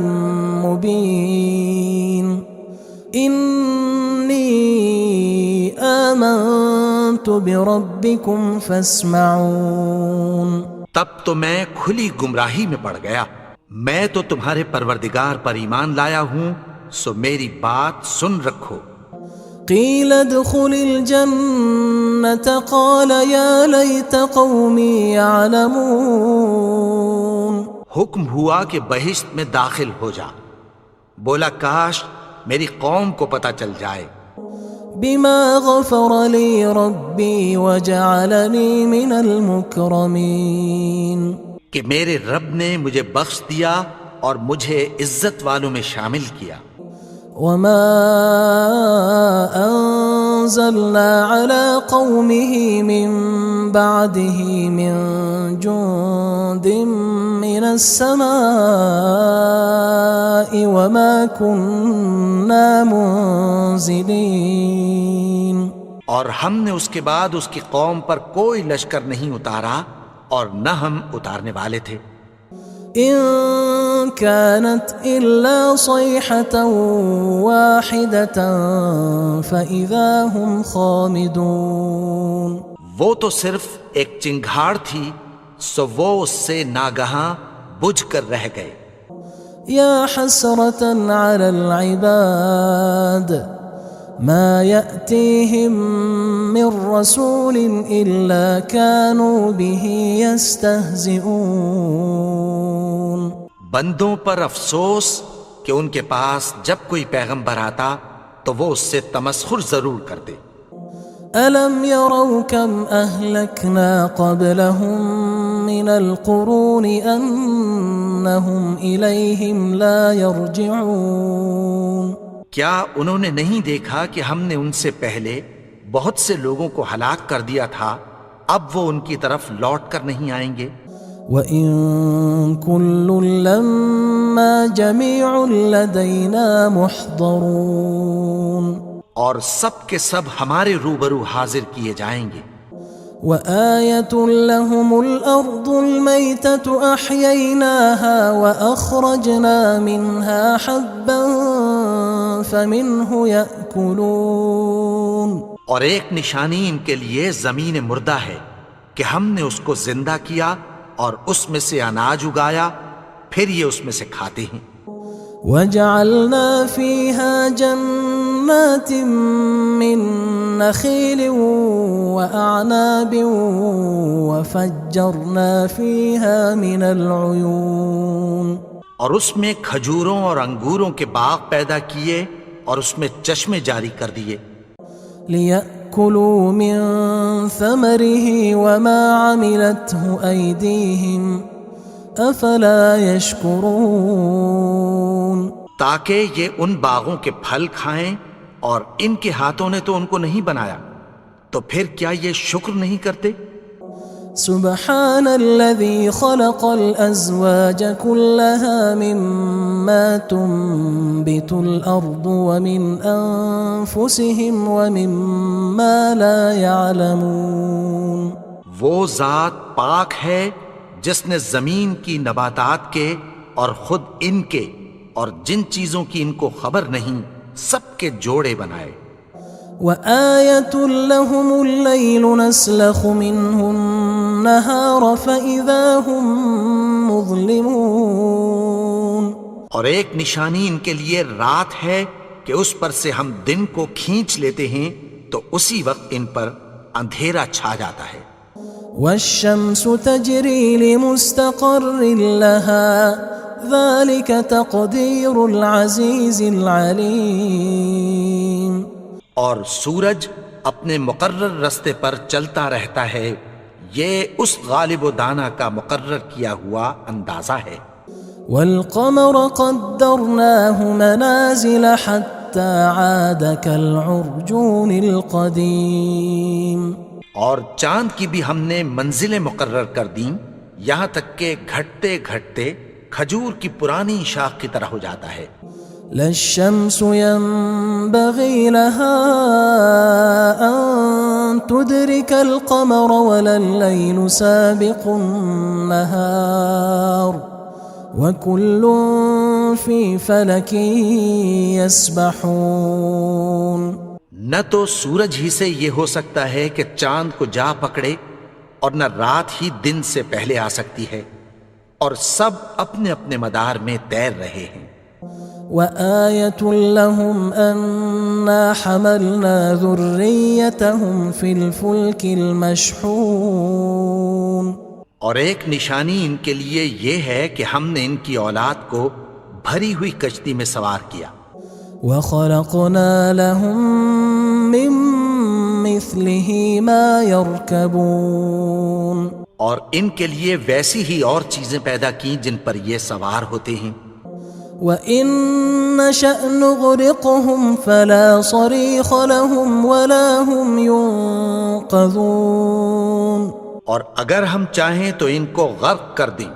مبین انی آمنت بربکم فاسمعون۔ تب تو میں کھلی گمراہی میں پڑ گیا، میں تو تمہارے پروردگار پر ایمان لایا ہوں، سو میری بات سن رکھو۔ قیل ادخل الجنة قال یا لیت قومی یعلمون۔ حکم ہوا کہ بہشت میں داخل ہو جا، بولا کاش میری قوم کو پتہ چل جائے۔ بما غفر لی ربی وجعلنی من المکرمین۔ کہ میرے رب نے مجھے بخش دیا اور مجھے عزت والوں میں شامل کیا۔ وما انزلنا على قومه من بعده من جند من السماء وما كنا منزلين۔ اور ہم نے اس کے بعد اس کی قوم پر کوئی لشکر نہیں اتارا اور نہ ہم اتارنے والے تھے۔ ان كانت الا صيحة واحدة فاذا هم خامدون۔ وہ تو صرف ایک چنگھاڑ تھی، سو وہ اس سے ناگہاں بجھ کر رہ گئے۔ یا حسرة على العباد ما يأتيهم من رسول إلا كانوا به يستهزئون۔ بندوں پر افسوس کہ ان کے پاس جب کوئی پیغمبر آتا تو وہ اس سے تمسخر ضرور کرتے۔ أَلَمْ يَرَوْا كَمْ أَهْلَكْنَا قَبْلَهُمْ مِنَ الْقُرُونِ أَنَّهُمْ إِلَيْهِمْ لَا يَرْجِعُونَ۔ کیا انہوں نے نہیں دیکھا کہ ہم نے ان سے پہلے بہت سے لوگوں کو ہلاک کر دیا تھا، اب وہ ان کی طرف لوٹ کر نہیں آئیں گے۔ وَإِن كُلٌّ لَمَّا جَمِيعٌ لَدَيْنَا مُحْضَرُونَ۔ اور سب کے سب ہمارے روبرو حاضر کیے جائیں گے۔ وَآيَةٌ لَهُمُ الْأَرْضُ الْمَيْتَةُ أَحْيَيْنَاهَا وَأَخْرَجْنَا مِنْهَا حَبًّا فَمِنْهُ يَأْكُلُونَ۔ اور ایک نشانی ان کے لیے زمین مردہ ہے کہ ہم نے اس کو زندہ کیا اور اس میں سے اناج اگایا، پھر یہ اس میں سے کھاتے ہیں۔ وَجَعَلْنَا فِيهَا جَنَّاتٍ مِّن نَخِيلٍ وَأَعْنَابٍ وَفَجَّرْنَا فِيهَا مِنَ الْعُيُونِ۔ اور اس میں کھجوروں اور انگوروں کے باغ پیدا کیے اور اس میں چشمے جاری کر دیے۔ لِيَأْكُلُوا مِن ثَمَرِهِ وَمَا عَمِلَتْهُ أَيْدِيهِمْ أَفَلَا يَشْكُرُونَ۔ تاکہ یہ ان باغوں کے پھل کھائیں، اور ان کے ہاتھوں نے تو ان کو نہیں بنایا، تو پھر کیا یہ شکر نہیں کرتے؟ سبحان الذي خلق الأزواج كلها مما تنبت الأرض ومن أنفسهم ومما لا يعلمون۔ وہ ذات پاک ہے جس نے زمین کی نباتات کے اور خود ان کے اور جن چیزوں کی ان کو خبر نہیں سب کے جوڑے بنائے۔ وَآيَةٌ لَهُمُ اللَّيْلُ نَسْلَخُ مِنْهُ النَّهَارَ فَإِذَا هُمْ مُظْلِمُونَ۔ اور ایک نشانی ان کے لیے رات ہے کہ اس پر سے ہم دن کو کھینچ لیتے ہیں تو اسی وقت ان پر اندھیرا چھا جاتا ہے۔ وَالشَّمْسُ تَجْرِي لِمُسْتَقَرٍّ لَهَا ذَلِكَ تَقْدِيرُ الْعَزِيزِ الْعَلِيمِ۔ اور سورج اپنے مقرر رستے پر چلتا رہتا ہے، یہ اس غالب و دانا کا مقرر کیا ہوا اندازہ ہے۔ وَالْقَمَرَ قَدَّرْنَاهُ مَنَازِلَ حَتَّى عَادَ كَالْعُرْجُونِ الْقَدِيمِ۔ اور چاند کی بھی ہم نے منزلیں مقرر کر دیں، یہاں تک کہ گھٹتے گھٹتے کھجور کی پرانی شاخ کی طرح ہو جاتا ہے۔ لا الشمس ينبغي لها أن تدرك القمر ولا الليل سابق النهار وكل في فلك يسبحون۔ نہ تو سورج ہی سے یہ ہو سکتا ہے کہ چاند کو جا پکڑے، اور نہ رات ہی دن سے پہلے آ سکتی ہے، اور سب اپنے اپنے مدار میں تیر رہے ہیں۔ وآية لهم أنا حملنا ذريتهم في الفلك المشحون۔ اور ایک نشانی ان کے لیے یہ ہے کہ ہم نے ان کی اولاد کو بھری ہوئی کشتی میں سوار کیا۔ وخلقنا لهم من مثله ما يركبون۔ اور ان کے لیے ویسی ہی اور چیزیں پیدا کی جن پر یہ سوار ہوتے ہیں۔ وَإِن نَّشَأْ نُغْرِقْهُمْ فَلَا صَرِيخَ لَهُمْ وَلَا هُمْ يُنقَذُونَ۔ اور اگر ہم چاہیں تو ان کو غرق کر دیں،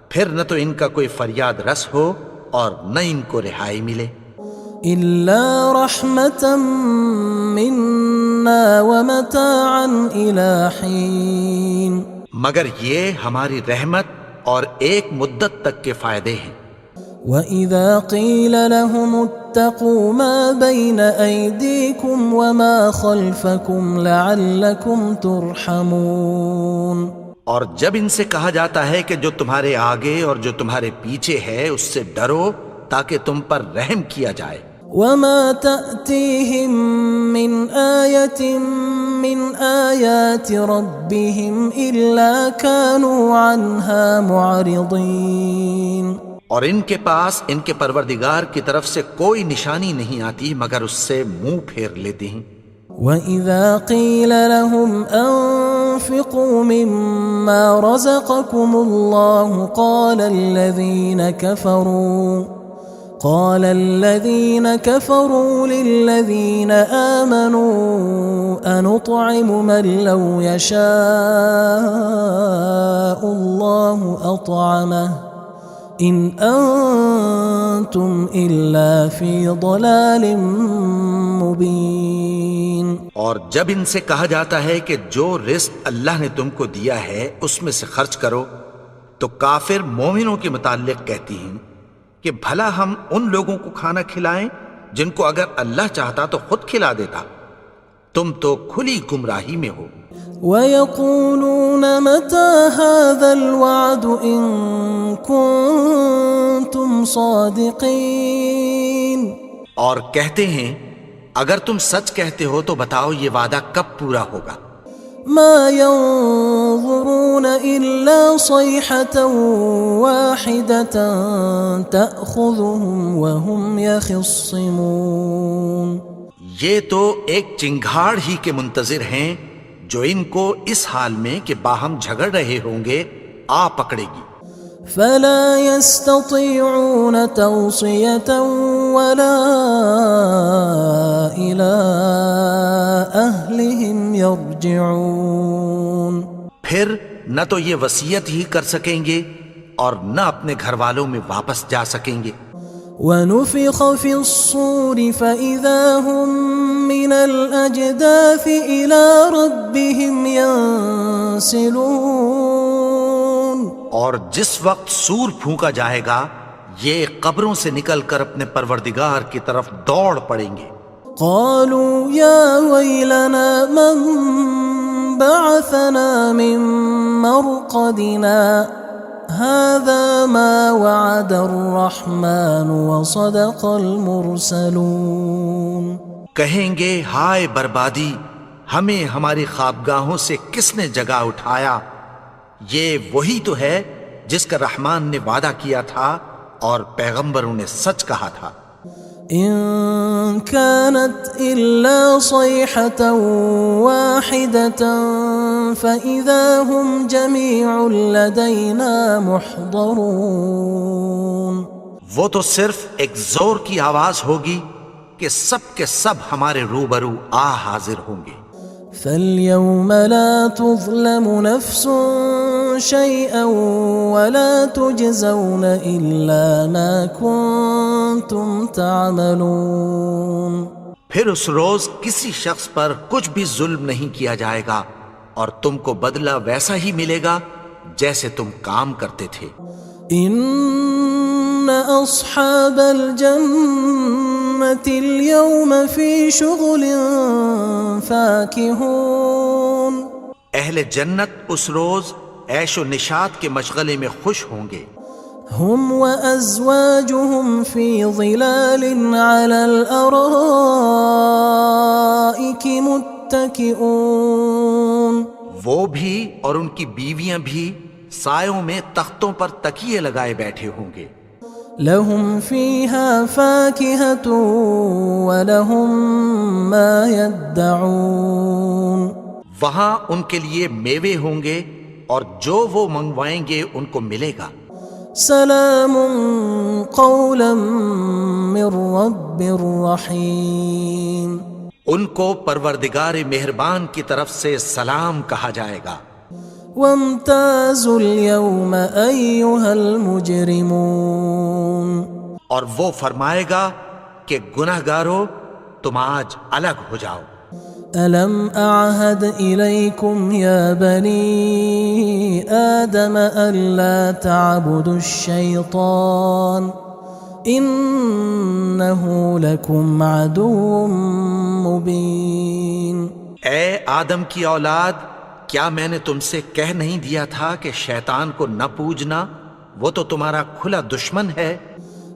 پھر نہ تو ان کا کوئی فریاد رس ہو اور نہ ان کو رہائی ملے۔ إِلَّا رَحْمَةً مِّنَّا وَمَتَاعًا إِلَى حِينٍ۔ مگر یہ ہماری رحمت اور ایک مدت تک کے فائدے ہیں۔ وَإِذَا قِيلَ لَهُمُ اتَّقُوا مَا بَيْنَ أَيْدِيكُمْ وَمَا خَلْفَكُمْ لَعَلَّكُمْ تُرْحَمُونَ۔ اور جب ان سے کہا جاتا ہے کہ جو تمہارے آگے اور جو تمہارے پیچھے ہے اس سے ڈرو تاکہ تم پر رحم کیا جائے۔ وَمَا تَأْتِيهِم مِّنْ آيَةٍ مِّنْ آيَاتِ رَبِّهِمْ إِلَّا كَانُوا عَنْهَا مُعْرِضِينَ۔ اور ان کے پاس ان کے پروردگار کی طرف سے کوئی نشانی نہیں آتی مگر اس سے منہ پھیر لیتے ہیں۔ وَإِذَا قِيلَ لَهُمْ أَنفِقُوا مِمَّا رَزَقَكُمُ اللَّهُ قَالَ الَّذِينَ كَفَرُوا لِلَّذِينَ آمَنُوا أَنُطْعِمُ مَن لَّوْ يَشَاءُ اللَّهُ أَطْعَمَهُ إِنْ أَنْتُمْ إِلَّا فِي ضَلَالٍ مُبِينٍ۔ اور جب ان سے کہا جاتا ہے کہ جو رزق اللہ نے تم کو دیا ہے اس میں سے خرچ کرو، تو کافر مومنوں کے متعلق کہتی ہیں کہ بھلا ہم ان لوگوں کو کھانا کھلائیں جن کو اگر اللہ چاہتا تو خود کھلا دیتا، تم تو کھلی گمراہی میں ہو۔ وَيَقُولُونَ مَتَى هَذَا الْوَعْدُ إِن كُنتُمْ صَادِقِينَ۔ اور کہتے ہیں اگر تم سچ کہتے ہو تو بتاؤ یہ وعدہ کب پورا ہوگا۔ مَا يَنظُرُونَ إِلَّا صَيْحَةً وَاحِدَةً تَأْخُذُهُمْ وَهُمْ يَخِصِّمُونَ۔ یہ تو ایک چنگھاڑ ہی کے منتظر ہیں جو ان کو اس حال میں کہ باہم جھگڑ رہے ہوں گے آ پکڑے گی۔ فَلَا يَسْتَطِيعُونَ تَوْصِيَةً وَلَا إِلَىٰ أَهْلِهِمْ يَرْجِعُونَ۔ پھر نہ تو یہ وصیت ہی کر سکیں گے اور نہ اپنے گھر والوں میں واپس جا سکیں گے۔ وَنُفِخَ فِي الصُّورِ فَإِذَا هُم مِّنَ الْأَجْدَاثِ إِلَىٰ رَبِّهِمْ يَنسِلُونَ۔ اور جس وقت سور پھونکا جائے گا یہ قبروں سے نکل کر اپنے پروردگار کی طرف دوڑ پڑیں گے۔ قالوا يا ويلنا من بعثنا من مرقدنا هذا ما وعد الرحمن وصدق المرسلون۔ کہیں گے ہائے بربادی، ہمیں ہماری خوابگاہوں سے کس نے جگا اٹھایا؟ یہ وہی تو ہے جس کا رحمان نے وعدہ کیا تھا اور پیغمبروں نے سچ کہا تھا۔ إن كانت إلا صيحة واحدة فإذا هم جميع لدينا محضرون۔ وہ تو صرف ایک زور کی آواز ہوگی کہ سب کے سب ہمارے روبرو حاضر ہوں گے۔ فَالْيَوْمَ لَا تُظْلَمُ نَفْسٌ شيئا ولا تجزون إلا ما كنتم تعملون. پھر اس روز کسی شخص پر کچھ بھی ظلم نہیں کیا جائے گا اور تم کو بدلہ ویسا ہی ملے گا جیسے تم کام کرتے تھے. ان اصحاب الجنة اليوم في شغل فاكهون. اہل جنت اس روز عیش و نشاط کے مشغلے میں خوش ہوں گے. هم وازواجهم في ظلال على الارائك متكئون. وہ بھی اور ان کی بیویاں بھی سایوں میں تختوں پر تکیے لگائے بیٹھے ہوں گے. لهم فيها فاكهة ولهم ما يدعون. وہاں ان کے لیے میوے ہوں گے اور جو وہ منگوائیں گے ان کو ملے گا. سلام قولا من رب رحیم. ان کو پروردگار مہربان کی طرف سے سلام کہا جائے گا. وامتازوا اليوم أيها المجرمون. اور وہ فرمائے گا کہ گناہگارو تم آج الگ ہو جاؤ. ألم أعهد إليكم يا بني آدم ألا تعبدوا الشيطان إنه لكم عدو مبين. اے آدم کی اولاد، کیا میں نے تم سے کہہ نہیں دیا تھا کہ شیطان کو نہ پوجنا، وہ تو تمہارا کھلا دشمن ہے.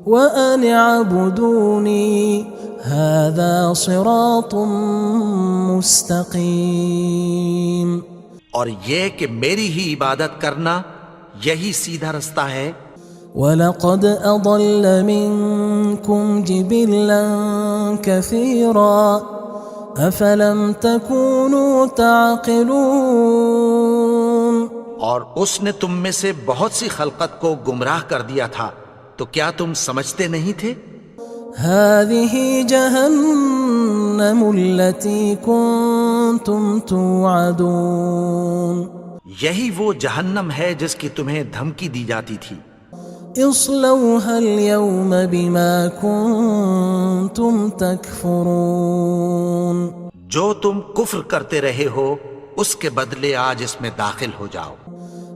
وَأَنِ اعْبُدُونِي هَذَا صِرَاطٌ مُسْتَقِيمٌ. اور یہ کہ میری ہی عبادت کرنا یہی سیدھا رستہ ہے. وَلَقَدْ أَضَلَّ مِنكُمْ جِبِلًّا كَثِيرًا أَفَلَمْ تَكُونُوا تَعْقِلُونَ. اور اس نے تم میں سے بہت سی خلقت کو گمراہ کر دیا تھا، تو کیا تم سمجھتے نہیں تھے؟ هذه جهنم التي كنتم توعدون. یہی وہ جہنم ہے جس کی تمہیں دھمکی دی جاتی تھی. اصلوها اليوم بما كنتم تكفرون. جو تم کفر کرتے رہے ہو اس کے بدلے آج اس میں داخل ہو جاؤ.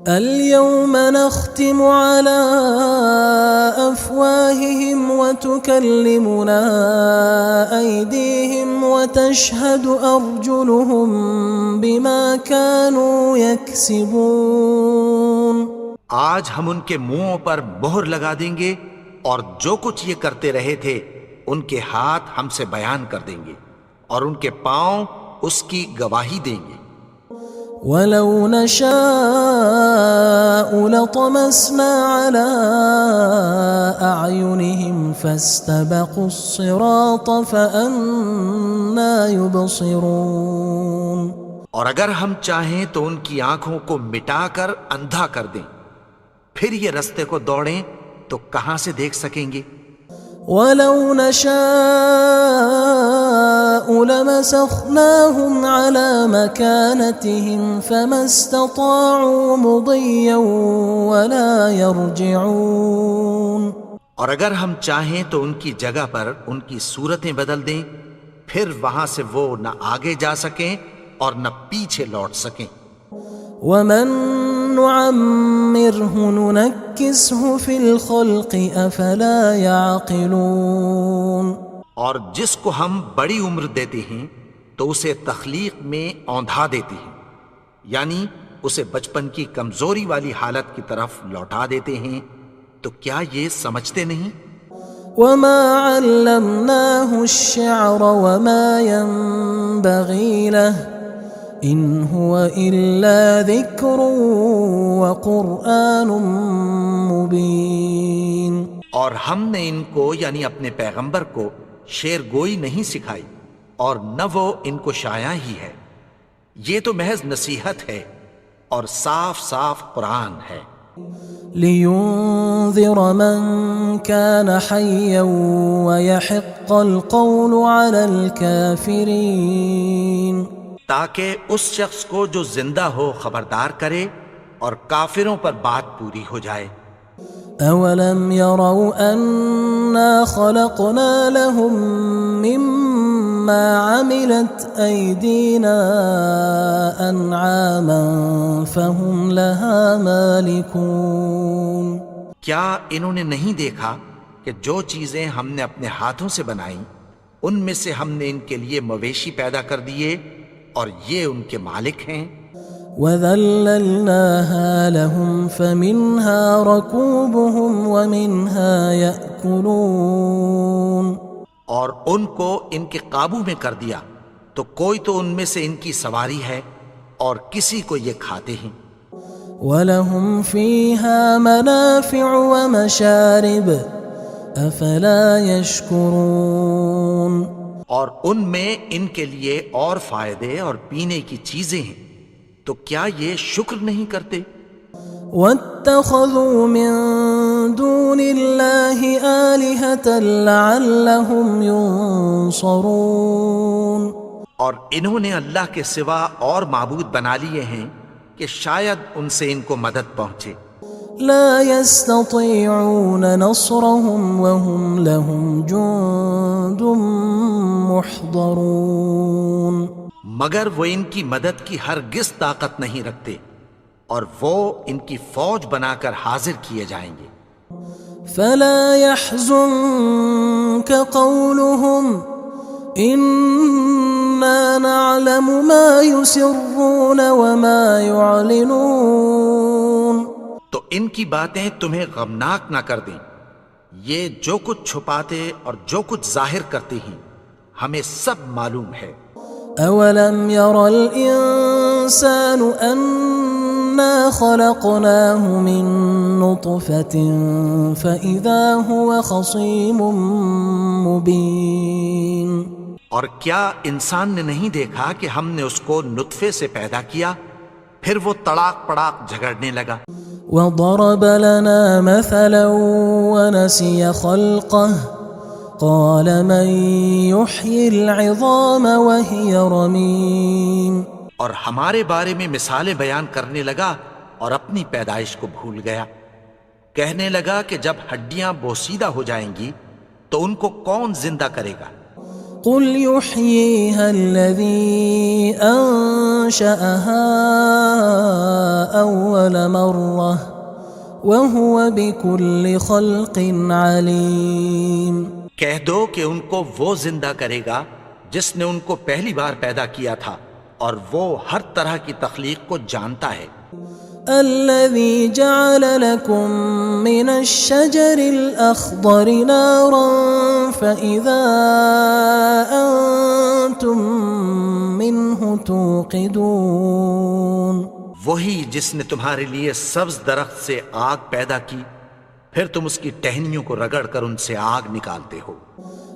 اليوم نختم على أفواههم وتكلمنا أيديهم وتشهد أرجلهم بما كانوا يكسبون. آج ہم ان کے منہوں پر مہر لگا دیں گے اور جو کچھ یہ کرتے رہے تھے ان کے ہاتھ ہم سے بیان کر دیں گے اور ان کے پاؤں اس کی گواہی دیں گے. وَلَوْ نَشَاءُ لَطَمَسْنَا عَلَىٰ أَعْيُنِهِمْ فَاسْتَبَقُوا الصِّرَاطَ فَأَنَّىٰ يُبْصِرُونَ. اور اگر ہم چاہیں تو ان کی آنکھوں کو مٹا کر اندھا کر دیں، پھر یہ رستے کو دوڑیں تو کہاں سے دیکھ سکیں گے. وَلَوْ نَشَاءُ لَمَسَخْنَاهُمْ عَلَىٰ مَكَانَتِهِمْ فَمَا اسْتَطَاعُوا مُضِيًّا وَلَا يَرْجِعُونَ. اور اگر ہم چاہیں تو ان کی جگہ پر ان کی صورتیں بدل دیں، پھر وہاں سے وہ نہ آگے جا سکیں اور نہ پیچھے لوٹ سکیں. وَمَن نُعَمِّرْهُ نُنَكِّسْهُ فِي الْخَلْقِ أَفَلَا يَعْقِلُونَ. اور جس کو ہم بڑی عمر دیتے ہیں تو اسے تخلیق میں اوندھا دیتے ہیں، یعنی اسے بچپن کی کمزوری والی حالت کی طرف لوٹا دیتے ہیں. تو کیا یہ سمجھتے نہیں؟ وَمَا عَلَّمْنَاهُ الشِّعْرَ وَمَا يَنبَغِي لَهُ إِنْ هُوَ إِلَّا ذِكْرٌ وَقُرْآنٌ مُبِينٌ. اور ہم نے ان کو یعنی اپنے پیغمبر کو شعر گوئی نہیں سکھائی اور نہ وہ ان کو شاعر ہی ہے، یہ تو محض نصیحت ہے اور صاف صاف قرآن ہے. لِيُنذِرَ مَن كَانَ حَيًّا وَيَحِقَّ الْقَوْلُ عَلَى الْكَافِرِينَ. تاکہ اس شخص کو جو زندہ ہو خبردار کرے اور کافروں پر بات پوری ہو جائے۔ أولم يروا أنا خلقنا لهم مما عملت أيدينا أنعاما فهم لها مالكون؟ کیا انہوں نے نہیں دیکھا کہ جو چیزیں ہم نے اپنے ہاتھوں سے بنائیں ان میں سے ہم نے ان کے لیے مویشی پیدا کر دیے اور یہ ان کے مالک ہیں۔ وَذَلَّلْنَاهَا لَهُمْ فَمِنْهَا رَكُوبُهُمْ وَمِنْهَا يَأْكُلُونَ، اور ان کو ان کے قابو میں کر دیا تو کوئی تو ان میں سے ان کی سواری ہے اور کسی کو یہ کھاتے ہیں۔ وَلَهُمْ فِيهَا مَنَافِعُ وَمَشَارِبُ أَفَلَا يَشْكُرُونَ، اور ان میں ان کے لیے اور فائدے اور پینے کی چیزیں ہیں، تو کیا یہ شکر نہیں کرتے؟ وَاتَّخَذُوا مِن دُونِ اللَّهِ آلِهَةً لَعَلَّهُمْ يُنصَرُونَ، اور انہوں نے اللہ کے سوا اور معبود بنا لیے ہیں کہ شاید ان سے ان کو مدد پہنچے۔ لا يستطيعون نصرهم وهم لهم جند محضرون، مگر وہ ان کی مدد کی ہرگز طاقت نہیں رکھتے اور وہ ان کی فوج بنا کر حاضر کیے جائیں گے۔ فلا يحزنك قولهم إنا نعلم ما يسرون وما يعلنون، تو ان کی باتیں تمہیں غمناک نہ کر دیں، یہ جو کچھ چھپاتے اور جو کچھ ظاہر کرتے ہیں ہمیں سب معلوم ہے۔ أولم ير الإنسان أنا خلقناه من نطفة فإذا هو خصيم مبين، اور کیا انسان نے نہیں دیکھا کہ ہم نے اس کو نطفے سے پیدا کیا پھر وہ تڑاک پڑاک جھگڑنے لگا۔ وضرب لنا مثلا ونسي خلقه قال من يحيي العظام وهي رميم، اور ہمارے بارے میں مثالیں بیان کرنے لگا اور اپنی پیدائش کو بھول گیا۔ کہنے لگا کہ جب ہڈیاں بوسیدہ ہو جائیں گی تو ان کو کون زندہ کرے گا؟ قل يحييها الذي أنشأها أول مرة وهو بكل خلق عليم، کہہ دو کہ ان کو وہ زندہ کرے گا جس نے ان کو پہلی بار پیدا کیا تھا اور وہ ہر طرح کی تخلیق کو جانتا ہے۔ الذي جعل لكم من الشجر الأخضر نارا فإذا أنتم منه توقدون، وہی جس نے تمہارے لیے سبز درخت سے آگ پیدا کی پھر تم اس کی ٹہنیوں کو رگڑ کر ان سے آگ نکالتے ہو۔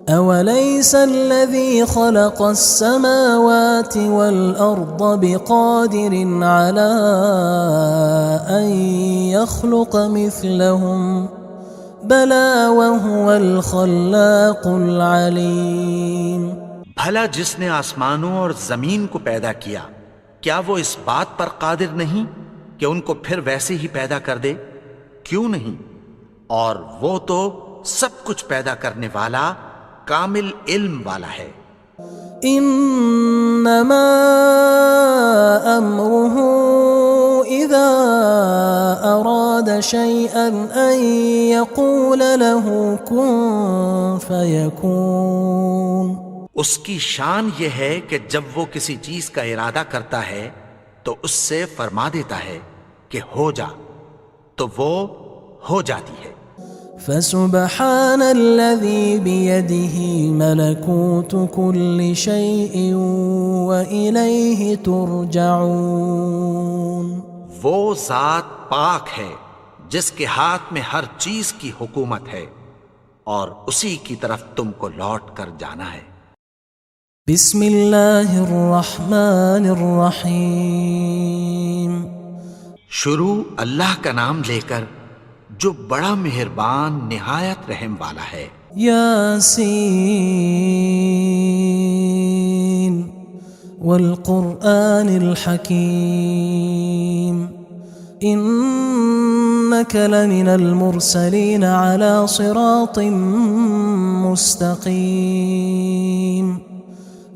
أوليس الذي خلق السماوات والأرض بقادر على أن يخلق مثلهم بلى وهو الخلاق العليم، بھلا جس نے آسمانوں اور زمین کو پیدا کیا کیا وہ اس بات پر قادر نہیں کہ ان کو پھر ویسے ہی پیدا کر دے؟ کیوں نہیں؟ اور وہ تو سب کچھ پیدا کرنے والا کامل علم والا ہے۔ انما امره اذا اراد شيئا ان يقول له كن فيكون، اس کی شان یہ ہے کہ جب وہ کسی چیز کا ارادہ کرتا ہے تو اس سے فرما دیتا ہے کہ ہو جا، تو وہ ہو جاتی ہے۔ فسبحان الذي بيده ملكوت كل شيء وإليه ترجعون، وہ ذات پاک ہے جس کے ہاتھ میں ہر چیز کی حکومت ہے اور اسی کی طرف تم کو لوٹ کر جانا ہے۔ بسم اللہ الرحمن الرحیم، شروع اللہ کا نام لے کر جو بڑا مہربان نہایت رحم والا ہے۔ یاسین والقرآن الحکیم إنك لمن المرسلين على صراط مستقيم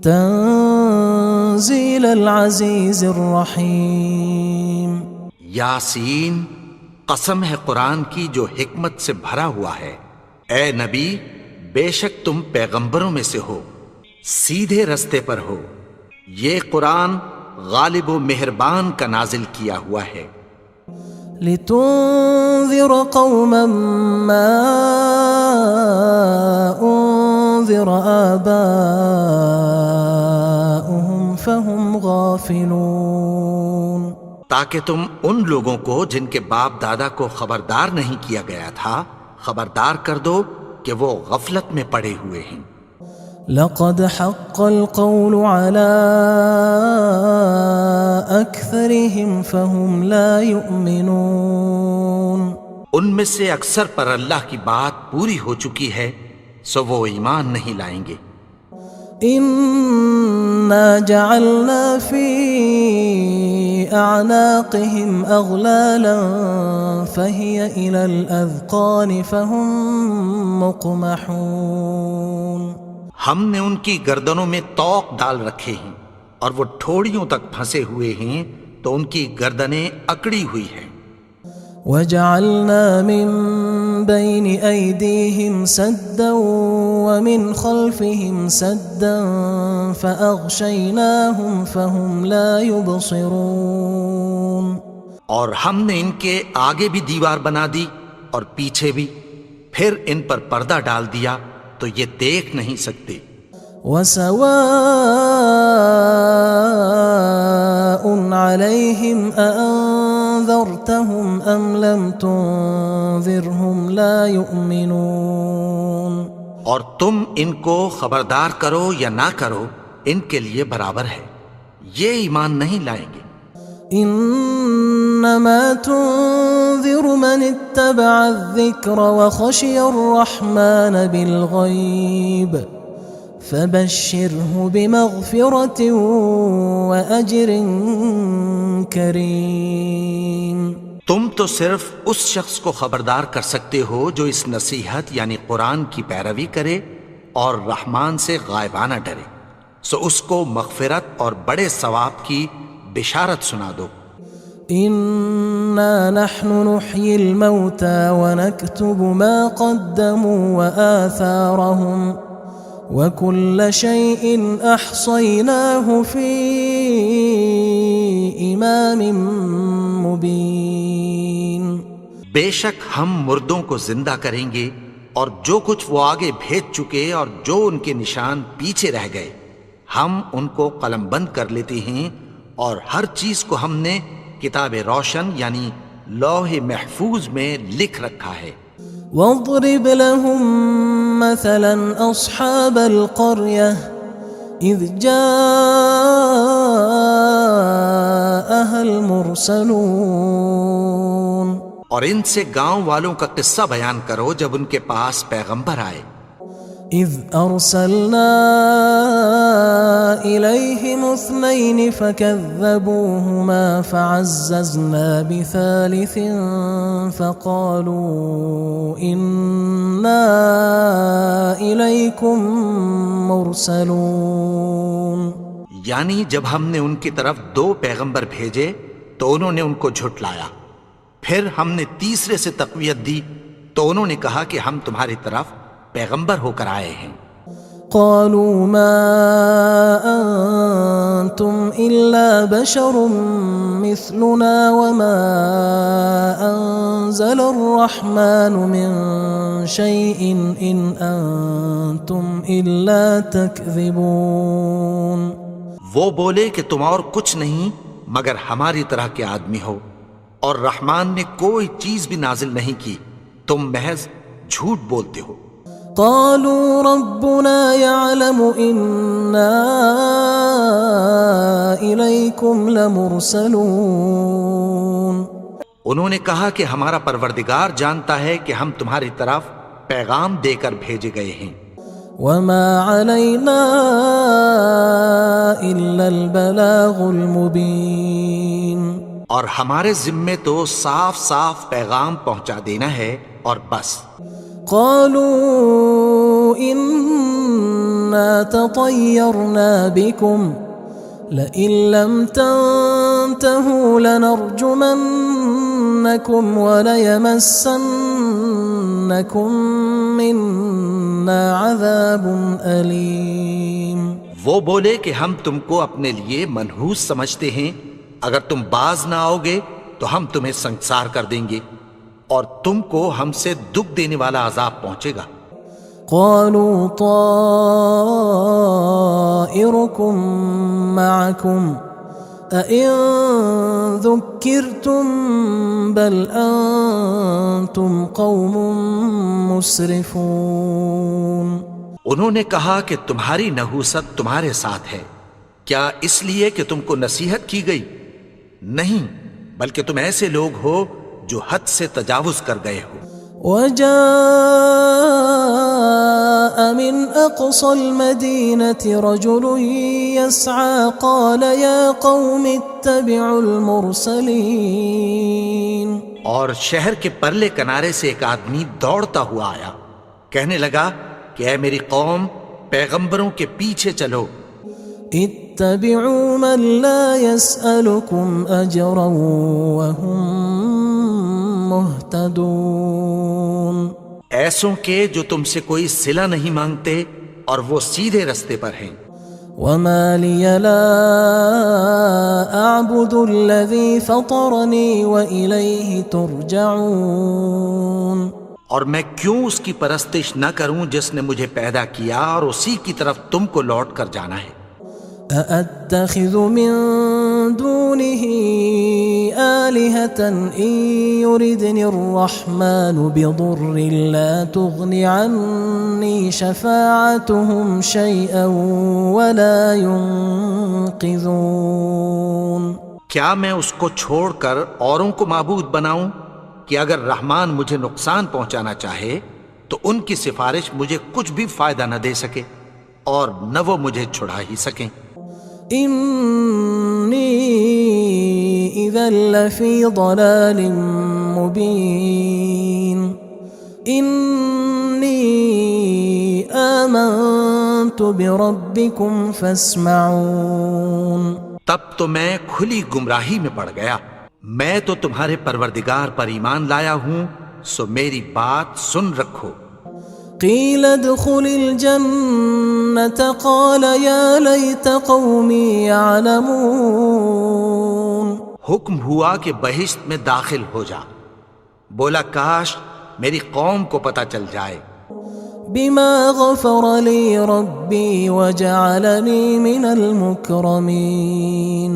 تنزيل العزيز الرحيم. یاسین، قسم ہے قرآن کی جو حکمت سے بھرا ہوا ہے. اے نبی، بے شک تم پیغمبروں میں سے ہو، سیدھے رستے پر ہو. یہ قرآن غالب و مہربان کا نازل کیا ہوا ہے. لتنذر قوما ما أنذر آباؤهم فهم غافلون. تاکہ تم ان لوگوں کو جن کے باپ دادا کو خبردار نہیں کیا گیا تھا خبردار کر دو کہ وہ غفلت میں پڑے ہوئے ہیں. لقد حق القول على أكثرهم فهم لا يؤمنون. ان میں سے اکثر پر اللہ کی بات پوری ہو چکی ہے سو وہ ایمان نہیں لائیں گے. إنا جعلنا في أعناقهم أغلالا فهي إلى الأذقان فهم مقمحون. ہم نے ان کی گردنوں میں طوق ڈال رکھے ہیں اور وہ ٹھوڑیوں تک پھنسے ہوئے ہیں تو ان کی گردنیں اکڑی ہوئی ہیں. وجعلنا من بين أيديهم سدا ومن خلفهم سدا فأغشيناهم فهم لا يبصرون. اور ہم نے ان کے آگے بھی دیوار بنا دی اور پیچھے بھی، پھر ان پر پردہ ڈال دیا تو یہ دیکھ نہیں سکتے. وَسَوَاءٌ عَلَيْهِمْ أَأَنذَرْتَهُمْ أَمْ لَمْ تُنذِرْهُمْ لَا يُؤْمِنُونَ. اور تم ان کو خبردار کرو یا نہ کرو ان کے لیے برابر ہے، یہ ایمان نہیں لائیں گے. انما تنذر من اتبع الذکر وخشی الرحمن بالغیب فبشره بمغفرة وأجر کریم. تم تو صرف اس شخص کو خبردار کر سکتے ہو جو اس نصیحت یعنی قرآن کی پیروی کرے اور رحمان سے غائبانہ ڈرے، سو اس کو مغفرت اور بڑے ثواب کی بشارت سنا دو. انا نحن نحيي الموتى ونكتب ما قدموا وآثارهم وكل شيء احصيناه في امام مبين. بے شک ہم مردوں کو زندہ کریں گے اور جو کچھ وہ آگے بھیج چکے اور جو ان کے نشان پیچھے رہ گئے ہم ان کو قلم بند کر لیتے ہیں اور ہر چیز کو ہم نے کتاب روشن یعنی لوح محفوظ میں لکھ رکھا ہے. واضرب لهم مثلا اصحاب القرية اذ جاءها المرسلون. اور ان سے گاؤں والوں کا قصہ بیان کرو جب ان کے پاس پیغمبر آئے. اذ ارسلنا الیہم اثنین فکذبوہما فعززنا بثالث فقالوا انا الیکم مرسلون. یعنی جب ہم نے ان کی طرف 2 پیغمبر بھیجے تو انہوں نے ان کو جھٹلایا، پھر ہم نے تیسرے سے تقویت دی تو انہوں نے کہا کہ ہم تمہاری طرف پیغمبر ہو کر آئے ہیں. قالوا ما انتم الا بشر مثلنا وما انزل الرحمن من شيء ان انتم الا تكذبون. وہ بولے کہ تم اور کچھ نہیں مگر ہماری طرح کے آدمی ہو اور رحمان نے کوئی چیز بھی نازل نہیں کی، تم محض جھوٹ بولتے ہو. قالوا ربنا يعلم إنا إليكم لمرسلون. انہوں نے کہا کہ ہمارا پروردگار جانتا ہے کہ ہم تمہاری طرف پیغام دے کر بھیجے گئے ہیں. وما علينا إلا البلاغ المبين. اور ہمارے ذمے تو صاف صاف پیغام پہنچا دینا ہے اور بس. قالوا إنا تطيرنا بكم لئن لم تنتهوا لنرجمنكم وليمسنكم منا عذاب أليم. وہ بولے کہ ہم تم کو اپنے لیے منحوس سمجھتے ہیں، اگر تم باز نہ آؤ گے تو ہم تمہیں سنگسار کر دیں گے اور تم کو ہم سے دکھ دینے والا عذاب پہنچے گا. قالوا طائركم معكم أئن ذكرتم بل أنتم قوم مسرفون. انہوں نے کہا کہ تمہاری نحوست تمہارے ساتھ ہے، کیا اس لیے کہ تم کو نصیحت کی گئی؟ نہیں، بلکہ تم ایسے لوگ ہو جو حد سے تجاوز کر گئے ہو. وجاء من أقصى المدينة رجل يسعى قال يا قوم اتبعوا المرسلين. اور شہر کے پرلے کنارے سے ایک آدمی دوڑتا ہوا آیا، کہنے لگا کہ اے میری قوم، پیغمبروں کے پیچھے چلو. اتبعوا من لا يسألكم أجرا وهم مهتدون. ایسوں کے جو تم سے کوئی صلہ نہیں مانگتے اور وہ سیدھے رستے پر ہیں. وما لي لا أعبد الذي فطرني وإليه ترجعون. اور میں کیوں اس کی پرستش نہ کروں جس نے مجھے پیدا کیا اور اسی کی طرف تم کو لوٹ کر جانا ہے. أأتخذ من دونه آلهة إن يردني الرحمن بضر لا تغن عني شفاعتهم شيئا ولا ينقذون. کیا میں اس کو چھوڑ کر اوروں کو معبود بناؤں کہ اگر رحمان مجھے نقصان پہنچانا چاہے تو ان کی سفارش مجھے کچھ بھی فائدہ نہ دے سکے اور نہ وہ مجھے چھڑا ہی سکیں. إني إذا لفي ضلال مبين. إني آمنت بربكم فاسمعون. تب تو میں کھلی گمراہی میں پڑ گیا. میں تو تمہارے پروردگار پر ایمان لایا ہوں، سو میری بات سن رکھو. قيل ادخل الجنة قال يا ليت قومي يعلمون. حکم ہوا کہ بہشت میں داخل ہو جا. بولا کاش میری قوم کو پتہ چل جائے. بما غفر لي ربي وجعلني من المكرمين.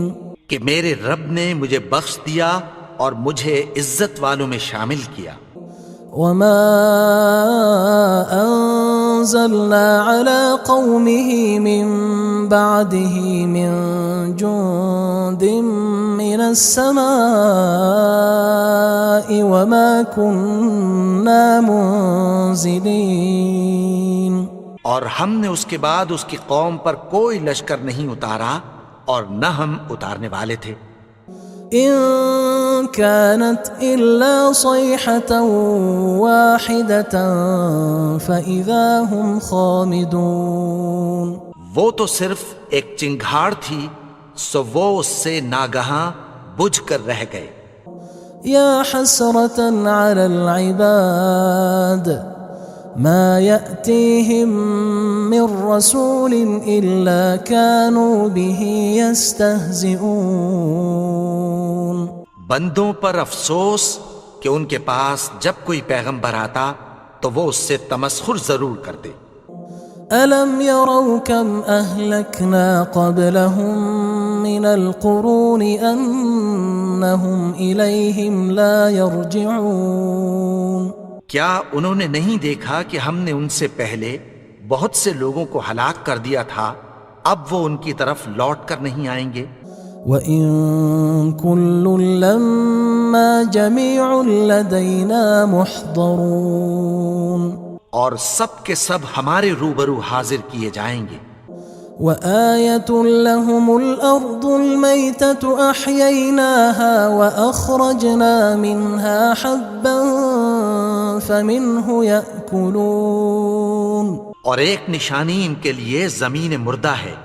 کہ میرے رب نے مجھے بخش دیا اور مجھے عزت والوں میں شامل کیا. وما أنزلنا على قومه من بعده من جند من السماء وما كنا منزلين. اور ہم نے اس کے بعد اس کی قوم پر کوئی لشکر نہیں اتارا اور نہ ہم اتارنے والے تھے. إن كانت إلا صيحة واحدة فإذا هم خامدون. وہ تو صرف ایک چنگھاڑ تھی، سو وہ اس سے ناگہاں بجھ کر رہ گئے. يا حسرة على العباد ما يأتيهم من رسول إلا كانوا به يستهزئون. بندوں پر افسوس کہ ان کے پاس جب کوئی پیغمبر آتا تو وہ اس سے تمسخر ضرور کرتے. ألم يروا كم أهلكنا قبلهم من القرون أنهم إليهم لا يرجعون. کیا انہوں نے نہیں دیکھا کہ ہم نے ان سے پہلے بہت سے لوگوں کو ہلاک کر دیا تھا، اب وہ ان کی طرف لوٹ کر نہیں آئیں گے. وَإِن كُلٌّ لَمَّا جَمِيعٌ لَدَيْنَا مُحْضَرُونَ. اور سب کے سب ہمارے روبرو حاضر کیے جائیں گے. وآية لهم الأرض الميتة أحييناها وأخرجنا منها حبا فمنه يأكلون. اور ایک نشانی ان کے لیے زمین مردہ ہے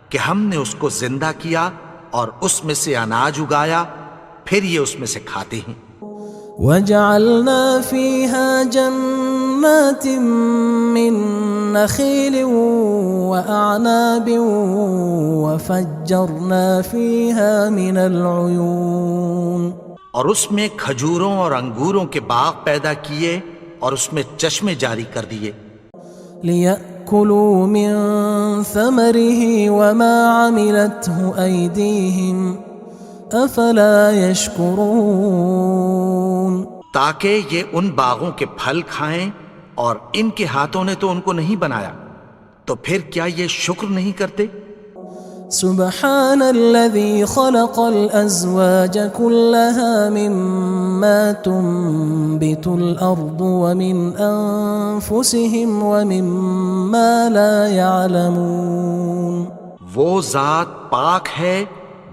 کہ ہم نے اس کو زندہ کیا اور اس میں سے اناج اگایا، پھر یہ اس میں سے کھاتے ہیں. وجعلنا فيها جنات من نخيل وأعناب وفجرنا فيها من العيون. اور اس میں کھجوروں اور انگوروں کے باغ پیدا کیے اور اس میں چشمے جاری کر دیے. ليأكلوا من ثمره وما عملته أيديهم أفلا يشكرون. تاکہ یہ ان باغوں کے پھل کھائیں اور ان کے ہاتھوں نے تو ان کو نہیں بنایا، تو پھر کیا یہ شکر نہیں کرتے؟ سبحان الذي خلق الأزواج كلها مما تنبت الأرض ومن أنفسهم ومما لا يعلمون. وہ ذات پاک ہے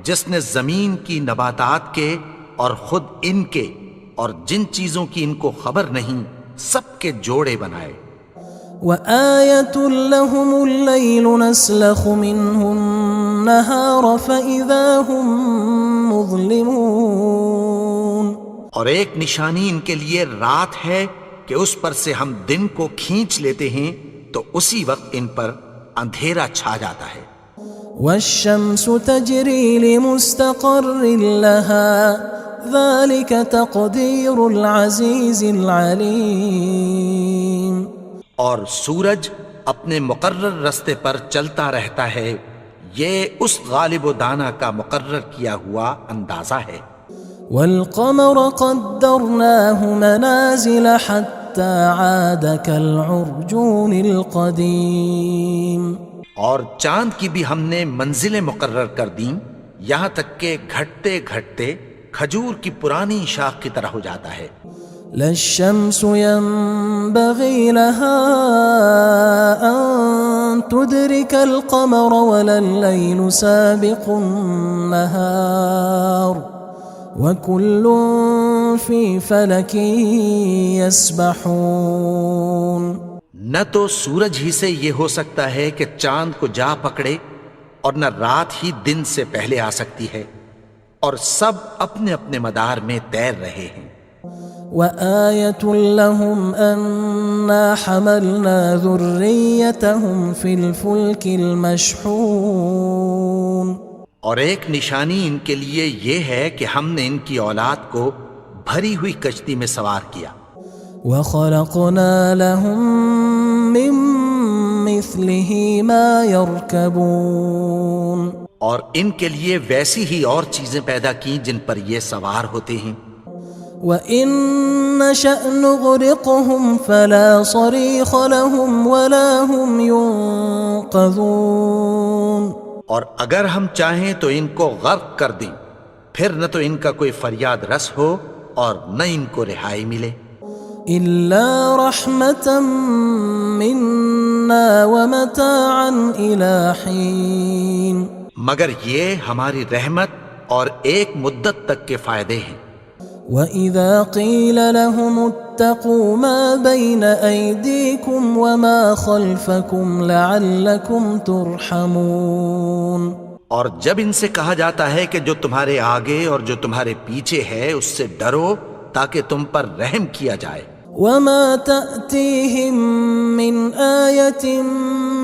جس نے زمین کی نباتات کے اور خود ان کے اور جن چیزوں کی ان کو خبر نہیں سب کے جوڑے بنائے. وآية لهم الليل نسلخ منه النهار فإذا هم مظلمون. اور ایک نشانی ان کے لیے رات ہے کہ اس پر سے ہم دن کو کھینچ لیتے ہیں تو اسی وقت ان پر اندھیرا چھا جاتا ہے. والشمس تجري لمستقر لها ذلك تقدير العزيز العليم. اور سورج اپنے مقرر رستے پر چلتا رہتا ہے، یہ اس غالب و دانا کا مقرر کیا ہوا اندازہ ہے. والقمر قدرناه منازل حتى عاد كالعرجون القديم. اور چاند کی بھی ہم نے منزلیں مقرر کر دیں یہاں تک کہ گھٹتے گھٹتے کھجور کی پرانی شاخ کی طرح ہو جاتا ہے. لا الشمس ينبغي لها أن تدرك القمر ولا الليل سابق النهار وكل في فلك يسبحون. نہ تو سورج ہی سے یہ ہو سکتا ہے کہ چاند کو جا پکڑے اور نہ رات ہی دن سے پہلے آ سکتی ہے، اور سب اپنے اپنے مدار میں تیر رہے ہیں. وآية لهم أنا حملنا ذريتهم في الفلك المشحون. اور ایک نشانی ان کے لیے یہ ہے کہ ہم نے ان کی اولاد کو بھری ہوئی کشتی میں سوار کیا. وخلقنا لهم من مثله ما يركبون. اور ان کے لیے ویسی ہی اور چیزیں پیدا کی جن پر یہ سوار ہوتے ہیں. وَإِن نَّشَأْ نُغْرِقْهُمْ فَلَا صَرِيخَ لَهُمْ وَلَا هُمْ يُنقَذُونَ. اور اگر ہم چاہیں تو ان کو غرق کر دیں، پھر نہ تو ان کا کوئی فریاد رس ہو اور نہ ان کو رہائی ملے. إِلَّا رَحْمَةً مِّنَّا وَمَتَاعًا إِلَى حِينٍ. مگر یہ ہماری رحمت اور ایک مدت تک کے فائدے ہیں. وَإِذَا قِيلَ لَهُمُ اتَّقُوا مَا بَيْنَ أَيْدِيكُمْ وَمَا خَلْفَكُمْ لَعَلَّكُمْ تُرْحَمُونَ. اور جب ان سے کہا جاتا ہے کہ جو تمہارے آگے اور جو تمہارے پیچھے ہے اس سے ڈرو تاکہ تم پر رحم کیا جائے. وَمَا تَأْتِيهِم مِّنْ آيَةٍ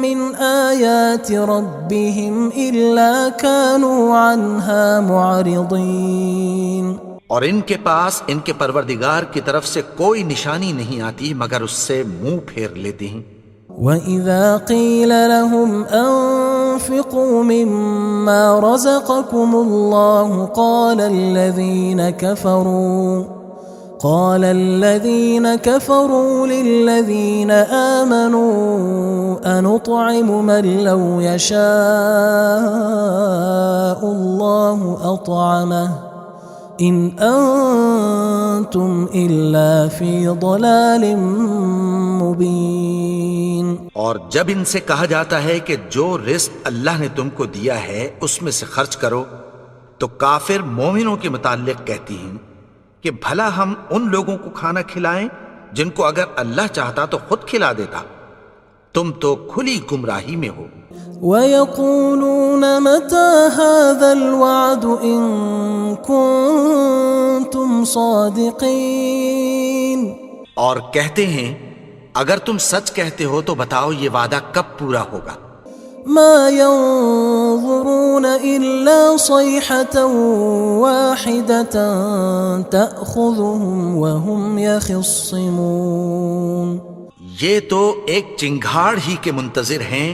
مِّنْ آيَاتِ رَبِّهِمْ إِلَّا كَانُوا عَنْهَا مُعْرِضِينَ. اور ان کے پاس ان کے پروردگار کی طرف سے کوئی نشانی نہیں آتی مگر اس سے منہ پھیر لیتے ہیں. وَإِذَا قِيلَ لَهُمْ أَنفِقُوا مِمَّا رَزَقَكُمُ اللَّهُ قَالَ الَّذِينَ كَفَرُوا لِلَّذِينَ آمَنُوا أَنُطْعِمُ مَن لَّوْ يَشَاءُ اللَّهُ أَطْعَمَهُ إن أنتم إلا في ضلال مبين. اور جب ان سے کہا جاتا ہے کہ جو رزق اللہ نے تم کو دیا ہے اس میں سے خرچ کرو، تو کافر مومنوں کے متعلق کہتی ہیں کہ بھلا ہم ان لوگوں کو کھانا کھلائیں جن کو اگر اللہ چاہتا تو خود کھلا دیتا، تم تو کھلی گمراہی میں ہو. ويقولون متى هذا الوعد إن كنتم صادقين. اور کہتے ہیں اگر تم سچ کہتے ہو تو بتاؤ یہ وعدہ کب پورا ہوگا. ما ينظرون إلا صيحة واحدة تأخذهم وهم يخصمون. یہ تو ایک چنگھاڑ ہی کے منتظر ہیں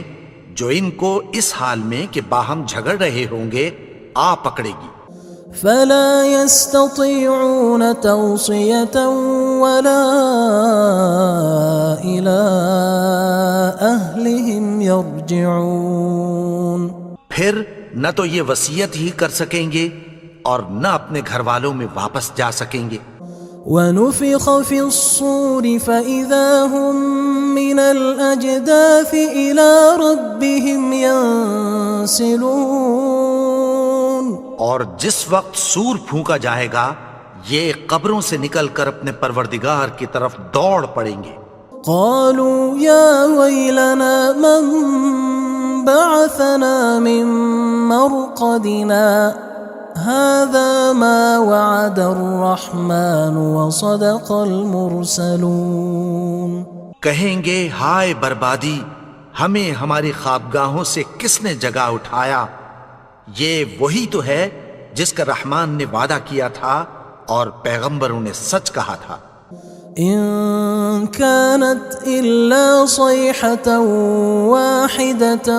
جو ان کو اس حال میں کہ باہم جھگڑ رہے ہوں گے آ پکڑے گی. فلا يستطيعون توصية ولا إلى أهلهم يرجعون. پھر نہ تو یہ وصیت ہی کر سکیں گے اور نہ اپنے گھر والوں میں واپس جا سکیں گے. ونفخ في الصور فإذا هم من الأجداث إلى ربهم ينسلون. اور جس وقت سور پھونکا جائے گا یہ قبروں سے نکل کر اپنے پروردگار کی طرف دوڑ پڑیں گے. قالوا يا ويلنا من بعثنا من مرقدنا هذا ما وعد الرحمن وصدق المرسلون. کہیں گے ہائے بربادی، ہمیں ہماری خوابگاہوں سے کس نے جگا اٹھایا؟ یہ وہی تو ہے جس کا رحمان نے وعدہ کیا تھا اور پیغمبروں نے سچ کہا تھا. إن كانت إلا صيحة واحدة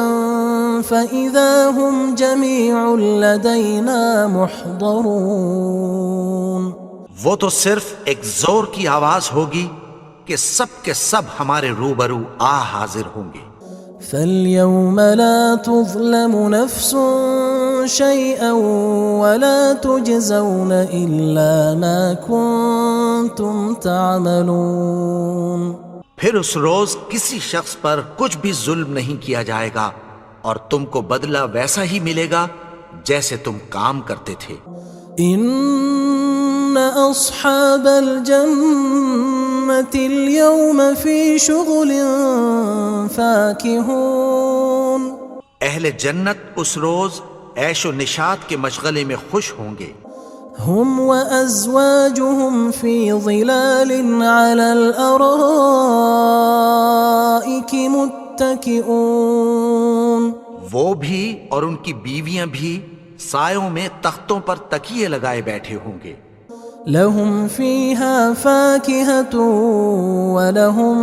فإذا هم جميع لدينا محضرون. وہ تو صرف ایک زور کی آواز ہوگی کہ سب کے سب ہمارے روبرو آ حاضر ہوں گے. فاليوم لا تظلم نفس شيئا ولا تجزون إلا ما كنتم تعملون. پھر اس روز کسی شخص پر کچھ بھی ظلم نہیں کیا جائے گا اور تم کو بدلہ ویسا ہی ملے گا جیسے تم کام کرتے تھے. إن أصحاب الجنة اليوم في شغل فاكهون. اہل جنت اس روز عیش و نشاط کے مشغلے میں خوش ہوں گے. هم وأزواجهم في ظلال على الأرائك متكئون. وہ بھی اور ان کی بیویاں بھی سایوں میں تختوں پر تکیے لگائے بیٹھے ہوں گے. لهم فيها فاكهة ولهم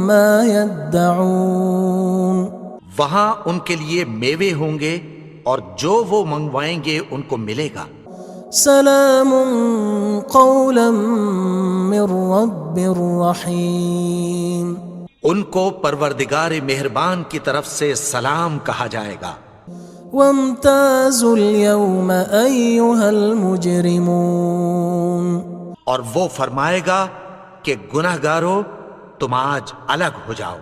ما يدعون. وہاں ان کے لیے میوے ہوں گے اور جو وہ منگوائیں گے ان کو ملے گا. سلام قولا من رب رحیم. ان کو پروردگار مہربان کی طرف سے سلام کہا جائے گا. وامتازوا اليوم أيها المجرمون. اور وہ فرمائے گا کہ گناہگارو تم آج الگ ہو جاؤ.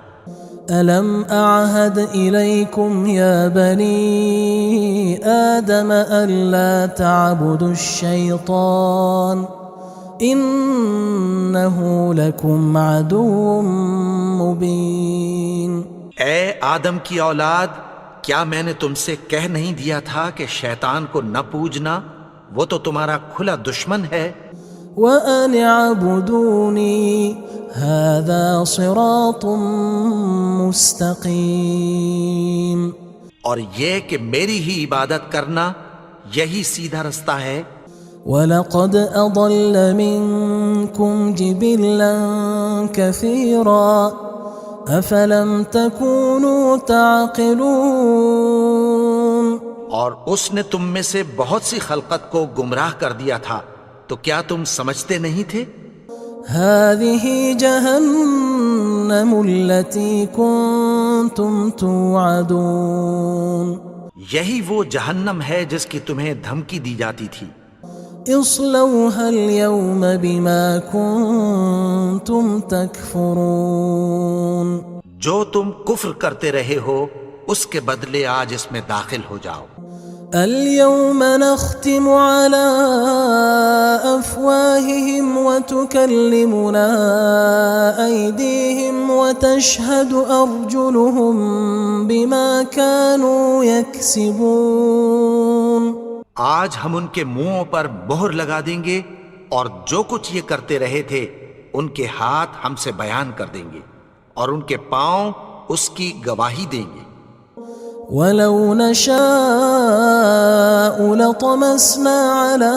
ألم أعهد إليكم يا بني آدم ألا تعبدوا الشيطان إنه لكم عدو مبين. اے آدم کی اولاد، کیا میں نے تم سے کہہ نہیں دیا تھا کہ شیطان کو نہ پوجنا، وہ تو تمہارا کھلا دشمن ہے. وَأَنِ اعْبُدُونِي هَذَا صِرَاطٌ مُسْتَقِيمٌ. اور یہ کہ میری ہی عبادت کرنا یہی سیدھا رستہ ہے. وَلَقَدْ أَضَلَّ مِنْكُمْ جِبِلًّا كَثِيرًا أَفَلَمْ تَكُونُوا تَعْقِلُونَ. اور اس نے تم میں سے بہت سی خلقت کو گمراہ کر دیا تھا، تو کیا تم سمجھتے نہیں تھے؟ هذه جهنم التي كنتم توعدون. یہی وہ جہنم ہے جس کی تمہیں دھمکی دی جاتی تھی. اصلوها اليوم بما كنتم تكفرون جو تم کفر کرتے رہے ہو اس کے بدلے آج اس میں داخل ہو جاؤ. اليوم نختم على أفواههم وتكلمنا أيديهم وتشهد أرجلهم بما كانوا يكسبون. آج ہم ان کے منہوں پر مہر لگا دیں گے اور جو کچھ یہ کرتے رہے تھے ان کے ہاتھ ہم سے بیان کر دیں گے اور ان کے پاؤں اس کی گواہی دیں گے. ولو نشاء لطمسنا على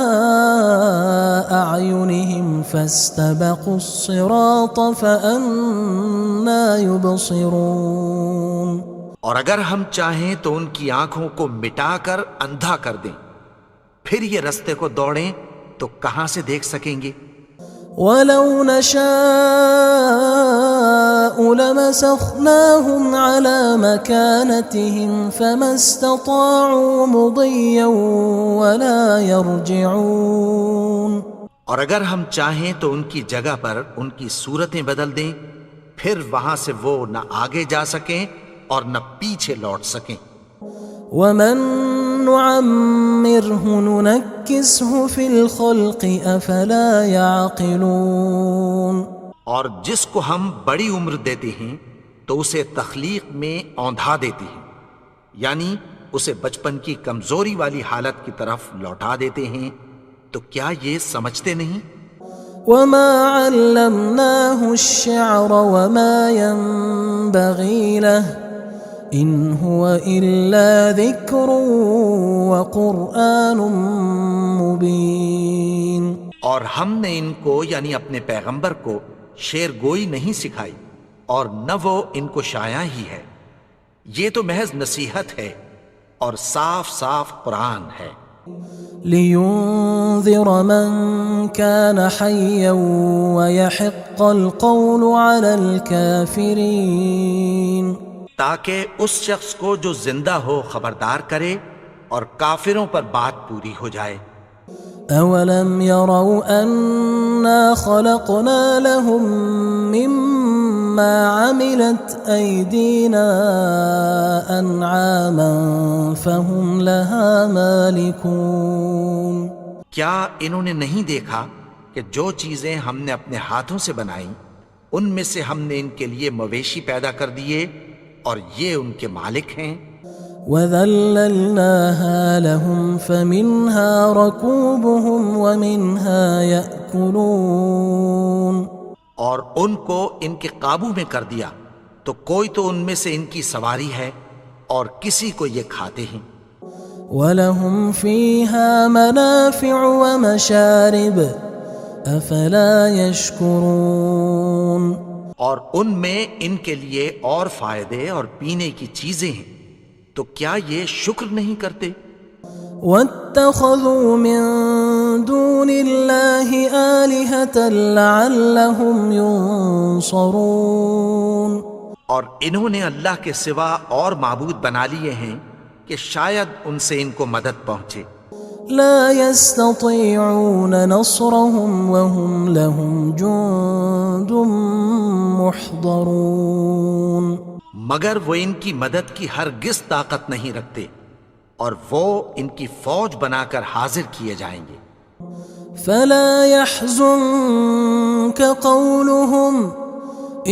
أعينهم فاستبقوا الصراط فأنى يبصرون. اور اگر ہم چاہیں تو ان کی آنکھوں کو مٹا کر اندھا کر دیں، پھر یہ رستے کو دوڑیں تو کہاں سے دیکھ سکیں گے. ولو نشاء لمسخناهم على مكانتهم فما استطاعوا مضيا ولا يرجعون. اور اگر ہم چاہیں تو ان کی جگہ پر ان کی صورتیں بدل دیں، پھر وہاں سے وہ نہ آگے جا سکیں اور نہ پیچھے لوٹ سکیں. ومن نعمره ننكسه في الخلق افلا يعقلون. اور جس کو ہم بڑی عمر دیتے ہیں تو اسے تخلیق میں اوندھا دیتے ہیں، یعنی اسے بچپن کی کمزوری والی حالت کی طرف لوٹا دیتے ہیں. تو کیا یہ سمجھتے نہیں؟ وما علمناه الشعر وما ينبغي له ان هو الا ذکر وقرآن مبین. اور ہم نے ان کو یعنی اپنے پیغمبر کو شعر گوئی نہیں سکھائی اور نہ وہ ان کو شایع ہی ہے، یہ تو محض نصیحت ہے اور صاف صاف قرآن ہے. لينذر من كان حيا ويحق القول على الكافرين. تاکہ اس شخص کو جو زندہ ہو خبردار کرے اور کافروں پر بات پوری ہو جائے. اولم يروا انا خلقنا لهم مما عملت ايدينا انعاما فهم لها مالكون. کیا انہوں نے نہیں دیکھا کہ جو چیزیں ہم نے اپنے ہاتھوں سے بنائیں ان میں سے ہم نے ان کے لیے مویشی پیدا کر دیے اور یہ ان کے مالک ہیں. وَذَلَّلْنَاهَا لَهُمْ فَمِنْهَا رَكُوبُهُمْ وَمِنْهَا يَأْكُلُونَ. اور ان کو ان کے قابو میں کر دیا تو کوئی تو ان میں سے ان کی سواری ہے اور کسی کو یہ کھاتے ہیں. وَلَهُمْ فِيهَا مَنَافِعُ وَمَشَارِبُ أَفَلَا يَشْكُرُونَ. اور ان میں ان کے لیے اور فائدے اور پینے کی چیزیں ہیں، تو کیا یہ شکر نہیں کرتے؟ وَاتَّخَذُوا مِن دُونِ اللَّهِ آلِهَةً لَعَلَّهُمْ يُنصَرُونَ. اور انہوں نے اللہ کے سوا اور معبود بنا لیے ہیں کہ شاید ان سے ان کو مدد پہنچے. لا يستطيعون نصرهم وهم لهم جند محضرون. مگر وہ ان کی مدد کی ہرگز طاقت نہیں رکھتے اور وہ ان کی فوج بنا کر حاضر کیے جائیں گے. فلا يحزنك قولهم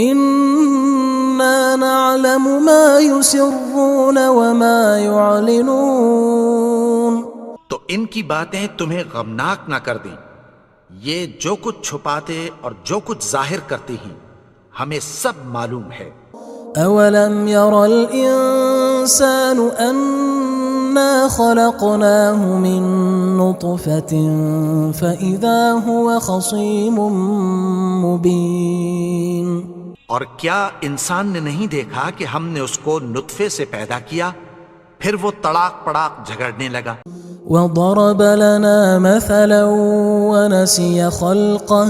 إنا نعلم ما يسرون وما يعلنون. تو ان کی باتیں تمہیں غمناک نہ کر دیں، یہ جو کچھ چھپاتے اور جو کچھ ظاہر کرتے ہیں ہمیں سب معلوم ہے. اولم ير الانسان انا خلقناه من نطفة فاذا هو خصيم مبين. اور کیا انسان نے نہیں دیکھا کہ ہم نے اس کو نطفے سے پیدا کیا پھر وہ تڑاک پڑاک جھگڑنے لگا. وضرب لنا مثلا ونسي خلقه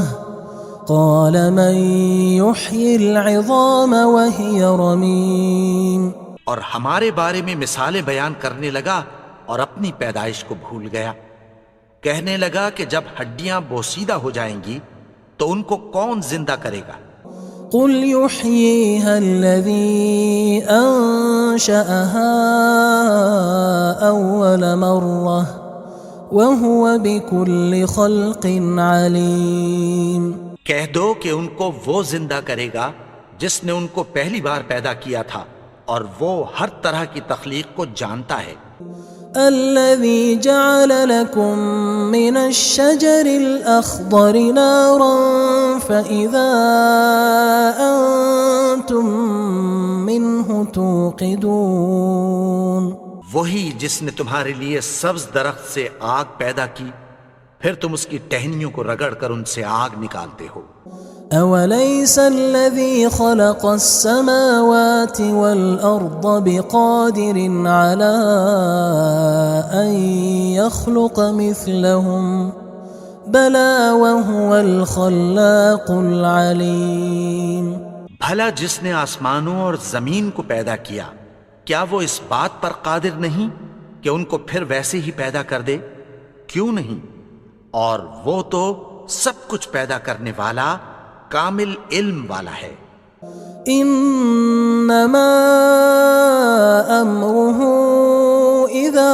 قال من يحيي العظام وهي رميم. اور ہمارے بارے میں مثالیں بیان کرنے لگا اور اپنی پیدائش کو بھول گیا. کہنے لگا کہ جب ہڈیاں بوسیدہ ہو جائیں گی تو ان کو کون زندہ کرے گا؟ قل يحييها الذي أنشأها أول مرة وهو بكل خلق عليم۔ کہہ دو کہ ان کو وہ زندہ کرے گا جس نے ان کو پہلی بار پیدا کیا تھا، اور وہ ہر طرح کی تخلیق کو جانتا ہے۔ الذي جعل لكم من الشجر الأخضر نارا فإذا أنتم منه توقدون۔ وہی جس نے تمہارے لیے سبز درخت سے آگ پیدا کی، پھر تم اس کی ٹہنیوں کو رگڑ کر ان سے آگ نکالتے ہو۔ أوليس الذي خلق السماوات والأرض بقادر على أن يخلق مثلهم بلى وهو الخلاق العليم۔ بھلا جس نے آسمانوں اور زمین کو پیدا کیا، کیا وہ اس بات پر قادر نہیں کہ ان کو پھر ویسے ہی پیدا کر دے؟ کیوں نہیں؟ اور وہ تو سب کچھ پیدا کرنے والا، کامل علم والا ہے۔ انما امره اذا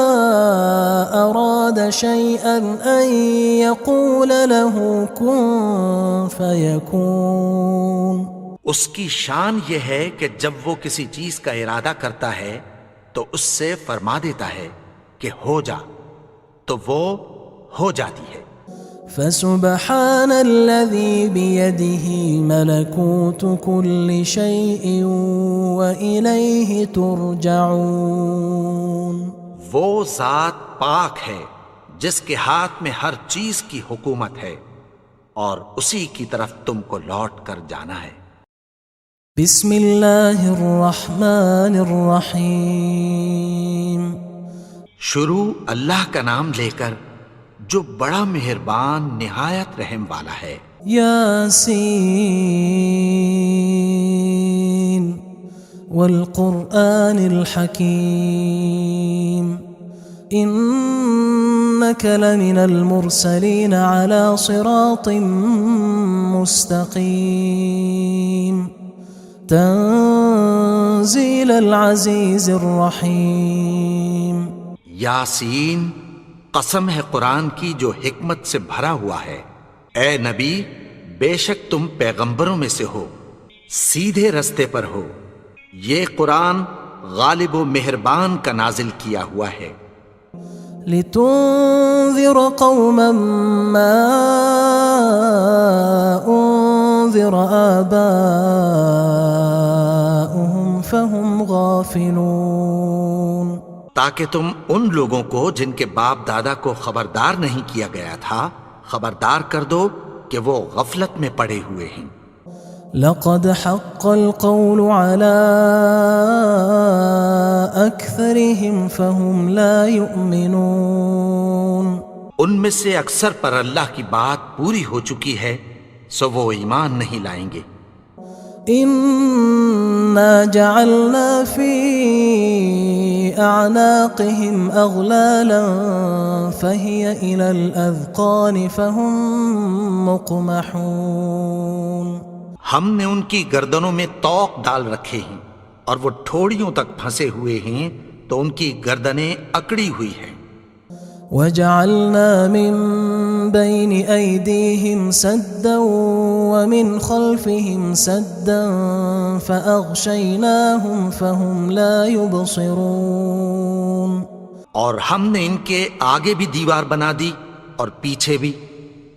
اراد شيئا ان يقول له كن فيكون۔ اس کی شان یہ ہے کہ جب وہ کسی چیز کا ارادہ کرتا ہے تو اس سے فرما دیتا ہے کہ ہو جا، تو وہ ہو جاتی ہے۔ فسبحان الذي بيده ملكوت كل شيء وإليه ترجعون۔ وہ ذات پاک ہے جس کے ہاتھ میں ہر چیز کی حکومت ہے، اور اسی کی طرف تم کو لوٹ کر جانا ہے۔ بسم اللہ الرحمن الرحیم۔ شروع اللہ کا نام لے کر جو بڑا مہربان نہایت رحم والا ہے۔ یاسین والقرآن الحکیم انک لمن المرسلین علی صراط مستقیم تنزیل العزیز الرحیم۔ یاسین، قسم ہے قرآن کی جو حکمت سے بھرا ہوا ہے۔ اے نبی، بے شک تم پیغمبروں میں سے ہو، سیدھے رستے پر ہو۔ یہ قرآن غالب و مہربان کا نازل کیا ہوا ہے۔ لتنذر قوما ما انذر آباؤهم فهم غافلون۔ تاکہ تم ان لوگوں کو جن کے باپ دادا کو خبردار نہیں کیا گیا تھا خبردار کر دو کہ وہ غفلت میں پڑے ہوئے ہیں۔ لقد حق القول على أكثرهم فهم لا يؤمنون۔ ان میں سے اکثر پر اللہ کی بات پوری ہو چکی ہے، سو وہ ایمان نہیں لائیں گے۔ إنا جعلنا في أعناقهم أغلالا فهي إلى الأذقان فهم مقمحون۔ ہم نے ان کی گردنوں میں طوق ڈال رکھے ہیں اور وہ ٹھوڑیوں تک پھنسے ہوئے ہیں، تو ان کی گردنیں اکڑی ہوئی ہیں۔ وجعلنا من بين أيديهم سدا ومن خلفهم سدا فأغشيناهم فهم لا يبصرون۔ اور ہم نے ان کے آگے بھی دیوار بنا دی اور پیچھے بھی،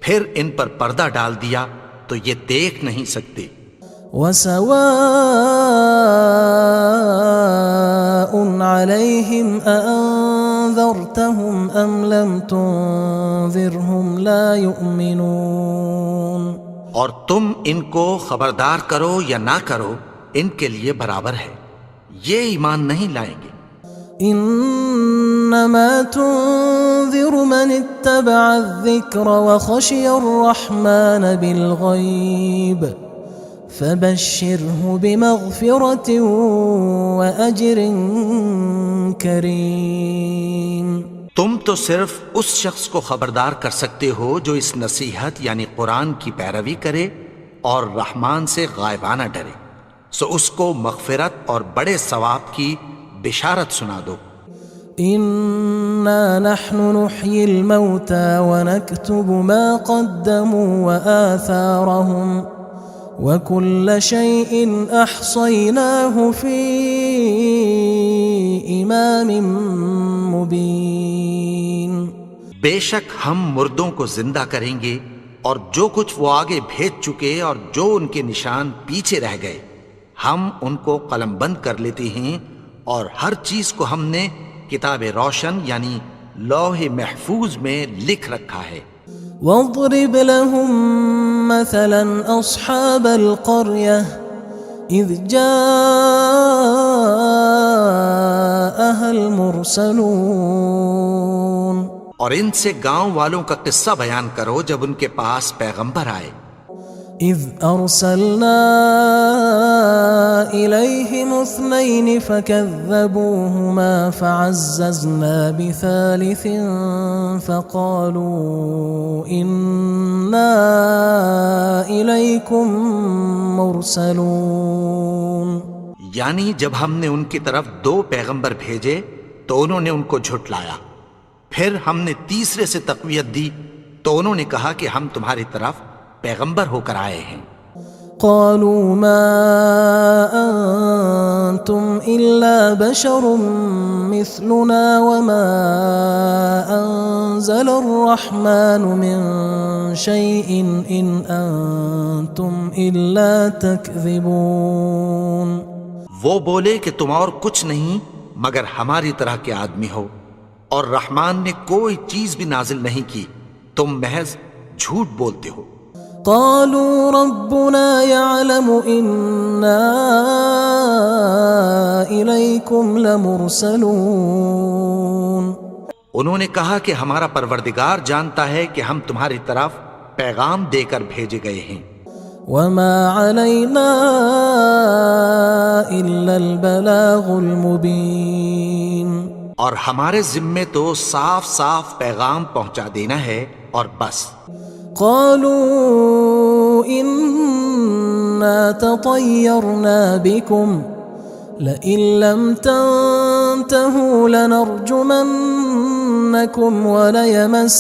پھر ان پر پردہ ڈال دیا تو یہ دیکھ نہیں سکتے۔ وسواء عليهم أأنذرتهم أم لم تنذرهم لا يؤمنون۔ اور تم ان کو خبردار کرو یا نہ کرو، ان کے لیے برابر ہے، یہ ایمان نہیں لائیں گے۔ انما تنذر من اتبع الذکر وخشی الرحمن بالغیب فبشره بمغفرة وأجر کریم۔ تم تو صرف اس شخص کو خبردار کر سکتے ہو جو اس نصیحت یعنی قرآن کی پیروی کرے اور رحمان سے غائبانہ ڈرے، سو اس کو مغفرت اور بڑے ثواب کی بشارت سنا دو۔ إنا نحن نحيي الموتى ونكتب ما قدموا وآثارهم وكل شيء أحصيناه في إمام مبين۔ بے شک ہم مردوں کو زندہ کریں گے اور جو کچھ وہ آگے بھیج چکے اور جو ان کے نشان پیچھے رہ گئے ہم ان کو قلم بند کر لیتے ہیں، اور ہر چیز کو ہم نے کتاب روشن یعنی لوح محفوظ میں لکھ رکھا ہے۔ واضرب لهم مثلا أصحاب القرية إذ جاءها المرسلون، اور ان سے گاؤں والوں کا قصہ بیان کرو جب ان کے پاس پیغمبر آئے۔ إذ أرسلنا إليهم 2 فكذبوهما فعززنا بثالث فقالوا إنا إليكم مرسلون، یعنی جب ہم نے ان کی طرف 2 پیغمبر بھیجے تو انہوں نے ان کو جھٹلایا، پھر ہم نے تیسرے سے تقویت دی تو انہوں نے کہا کہ ہم تمہاری طرف پیغمبر ہو کر آئے ہیں۔ قالوا ما أنتم إلا بشر مثلنا وما أنزل الرحمن من شيء إن أنتم إلا تكذبون۔ وہ بولے کہ تم اور کچھ نہیں مگر ہماری طرح کے آدمی ہو، اور رحمان نے کوئی چیز بھی نازل نہیں کی، تم محض جھوٹ بولتے ہو۔ قالوا ربنا يعلم إنا إليكم لمرسلون، انہوں نے کہا کہ ہمارا پروردگار جانتا ہے کہ ہم تمہاری طرف پیغام دے کر بھیجے گئے ہیں۔ وما علينا إلا البلاغ المبين، اور ہمارے ذمے تو صاف صاف پیغام پہنچا دینا ہے اور بس۔ قالوا إنا تطيرنا بكم لئن لم تنتهوا لنرجمنكم وليمسنكم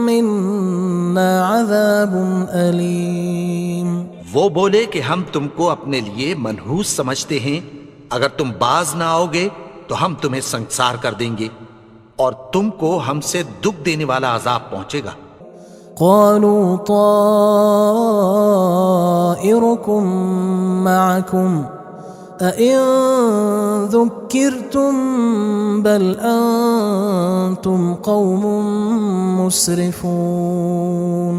منا عذاب أليم۔ وہ بولے کہ ہم تم کو اپنے لیے منحوس سمجھتے ہیں، اگر تم باز نہ آؤ گے تو ہم تمہیں سنگسار کر دیں گے اور تم کو ہم سے دکھ دینے والا عذاب پہنچے گا۔ قالوا طائركم معكم أئن ذكرتم بل أنتم قوم مسرفون۔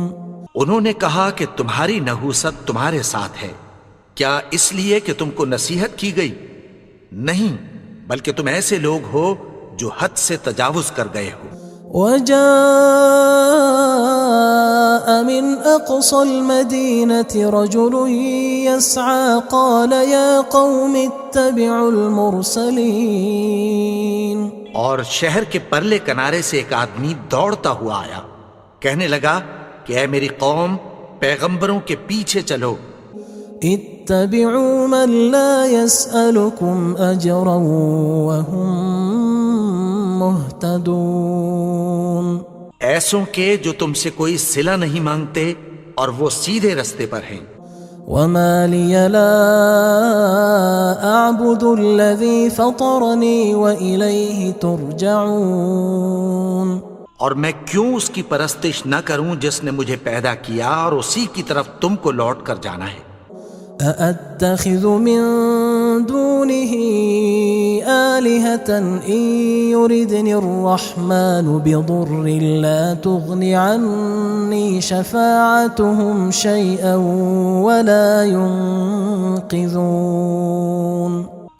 انہوں نے کہا کہ تمہاری نحوست تمہارے ساتھ ہے، کیا اس لیے کہ تم کو نصیحت کی گئی؟ نہیں، بلکہ تم ایسے لوگ ہو جو حد سے تجاوز کر گئے ہو۔ وجاء من أقصى المدينة رجل يسعى قال يا قوم اتبعوا المرسلين۔ اور شہر کے پرلے کنارے سے ایک آدمی دوڑتا ہوا آیا، کہنے لگا کہ اے میری قوم، پیغمبروں کے پیچھے چلو۔ اتبعوا من لا يسألكم أجرا وهم مهتدون، ایسوں کے جو تم سے کوئی صلہ نہیں مانگتے اور وہ سیدھے رستے پر ہیں۔ وما لي لا أعبد الذي فطرني وإليه ترجعون، اور میں کیوں اس کی پرستش نہ کروں جس نے مجھے پیدا کیا اور اسی کی طرف تم کو لوٹ کر جانا ہے۔ أأتخذ من دونه آلهة إن يردني الرحمن بضر لا تغن عني شفاعتهم شيئا ولا ينقذون۔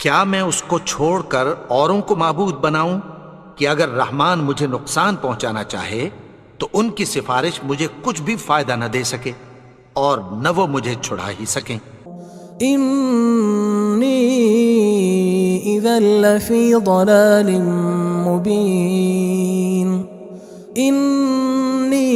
کیا میں اس کو چھوڑ کر اوروں کو معبود بناؤں کہ اگر رحمان مجھے نقصان پہنچانا چاہے تو ان کی سفارش مجھے کچھ بھی فائدہ نہ دے سکے اور نہ وہ مجھے چھڑا ہی سکیں۔ إني إذا إذا لفي ضلال مبين إني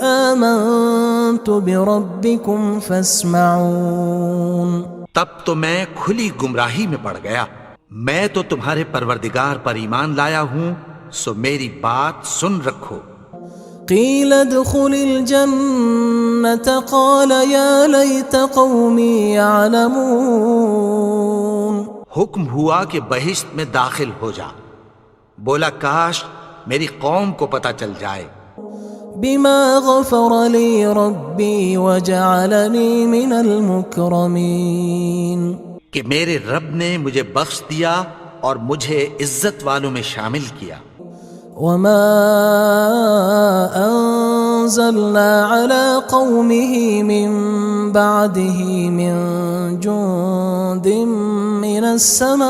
آمنت بربكم فاسمعون. تب تو میں کھلی گمراہی میں پڑ گیا. میں تو تمہارے پروردگار پر ایمان لایا ہوں، سو میری بات سن رکھو. قيل ادخل الجنة قال يا ليت قومي يعلمون. حکم ہوا کہ بہشت میں داخل ہو جا. بولا کاش میری قوم کو پتہ چل جائے. بما غفر لي ربي وجعلني من المكرمين. کہ میرے رب نے مجھے بخش دیا اور مجھے عزت والوں میں شامل کیا. وما أنزلنا على قومه من بعده من جند من السماء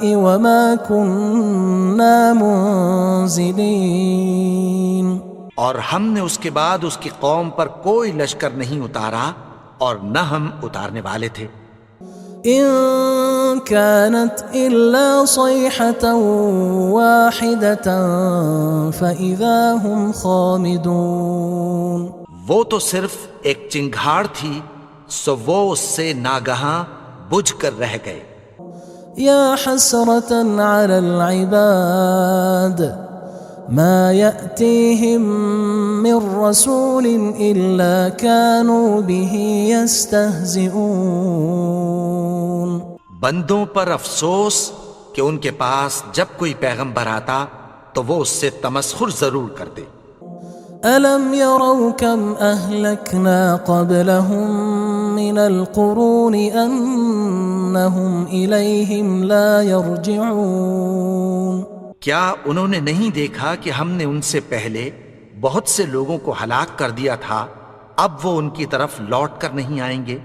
وما كنا منزلين. اور ہم نے اس کے بعد اس کی قوم پر کوئی لشکر نہیں اتارا اور نہ ہم اتارنے والے تھے. إن كانت إلا صيحة واحدة فإذا هم خامدون. وہ تو صرف ایک چنگھاڑ تھی، سو وہ اس سے ناگہاں بجھ کر رہ گئے. يا حسرة على العباد ما يأتيهم من رسول إلا كانوا به يستهزئون. بندوں پر افسوس کہ ان کے پاس جب کوئی پیغمبر آتا تو وہ اس سے تمسخر ضرور کرتے. ألم يروا كم أهلكنا قبلهم من القرون أنهم إليهم لا يرجعون. کیا انہوں نے نہیں دیکھا کہ ہم نے ان سے پہلے بہت سے لوگوں کو ہلاک کر دیا تھا، اب وہ ان کی طرف لوٹ کر نہیں آئیں گے.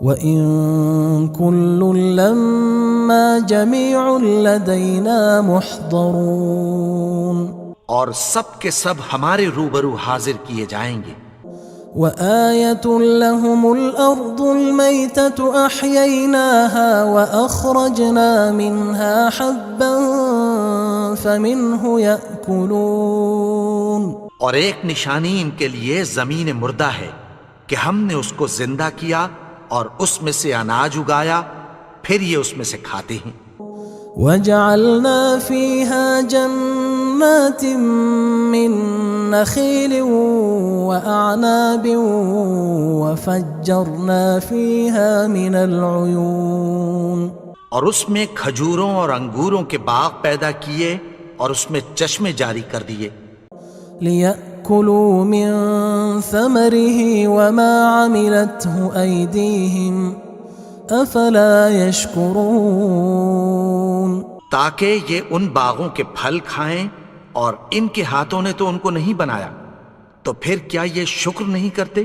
وَإِن كُلٌّ لَمَّا جَمِيعٌ لَدَيْنَا مُحْضَرُونَ. اور سب کے سب ہمارے روبرو حاضر کیے جائیں گے. وَآيَةٌ لَهُمُ الْأَرْضُ الْمَيْتَةُ أَحْيَيْنَاهَا وَأَخْرَجْنَا مِنْهَا حَبًّا فَمِنْهُ يَأْكُلُونَ. اور ایک نشانی ان کے لیے زمین مردہ ہے کہ ہم نے اس کو زندہ کیا اور اس میں سے اناج اگایا، پھر یہ اس میں سے کھاتے ہیں. وَجَعَلْنَا فِيهَا جَنَّاتٍ مِّن نَخِيلٍ وَأَعْنَابٍ وَفَجَّرْنَا فِيهَا مِنَ الْعُيُونِ. اور اس میں کھجوروں اور انگوروں کے باغ پیدا کیے اور اس میں چشمے جاری کر دیے. لِيَأْكُلُوا مِن ثَمَرِهِ وَمَا عَمِلَتْهُ أَيْدِيهِمْ أَفَلَا يَشْكُرُونَ. تاکہ یہ ان باغوں کے پھل کھائیں، اور ان کے ہاتھوں نے تو ان کو نہیں بنایا، تو پھر کیا یہ شکر نہیں کرتے؟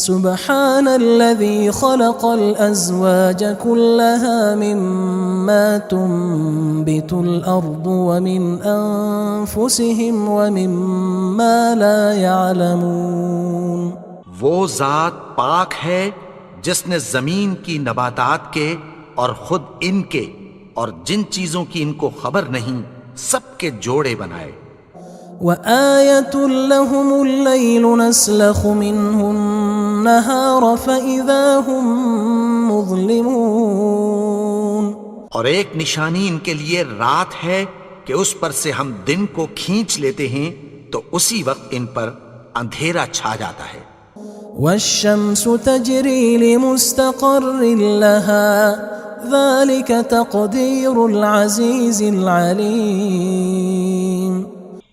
سبحان الذي خلق الأزواج كلها مما تنبت الأرض ومن أنفسهم ومما لا يعلمون. وہ ذات پاک ہے جس نے زمین کی نباتات کے اور خود ان کے اور جن چیزوں کی ان کو خبر نہیں سب کے جوڑے بنائے. وآية لهم الليل نسلخ منه النهار فإذا هم مظلمون. اور ایک نشانی ان کے لیے رات ہے کہ اس پر سے ہم دن کو کھینچ لیتے ہیں تو اسی وقت ان پر اندھیرا چھا جاتا ہے. والشمس تجري لمستقر لها ذلك تقدير العزيز العليم.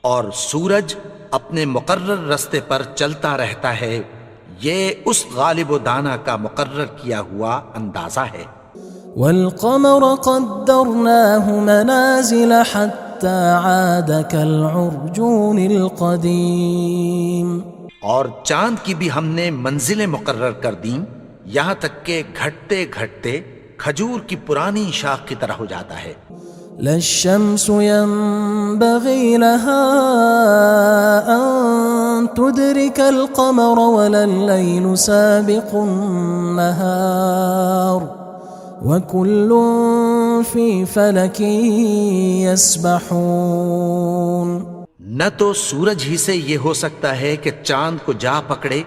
اور سورج اپنے مقرر رستے پر چلتا رہتا ہے، یہ اس غالب و دانا کا مقرر کیا ہوا اندازہ ہے. والقمر قدرناه منازل حتى عاد كالعرجون القديم. اور چاند کی بھی ہم نے منزلیں مقرر کر دیں، یہاں تک کہ گھٹتے گھٹتے کھجور کی پرانی شاخ کی طرح ہو جاتا ہے. لا الشمس ينبغي لها أن تدرك القمر ولا الليل سابق النهار وكل في فلك يسبحون. نہ تو سورج ہی سے یہ ہو سکتا ہے کہ چاند کو جا پکڑے،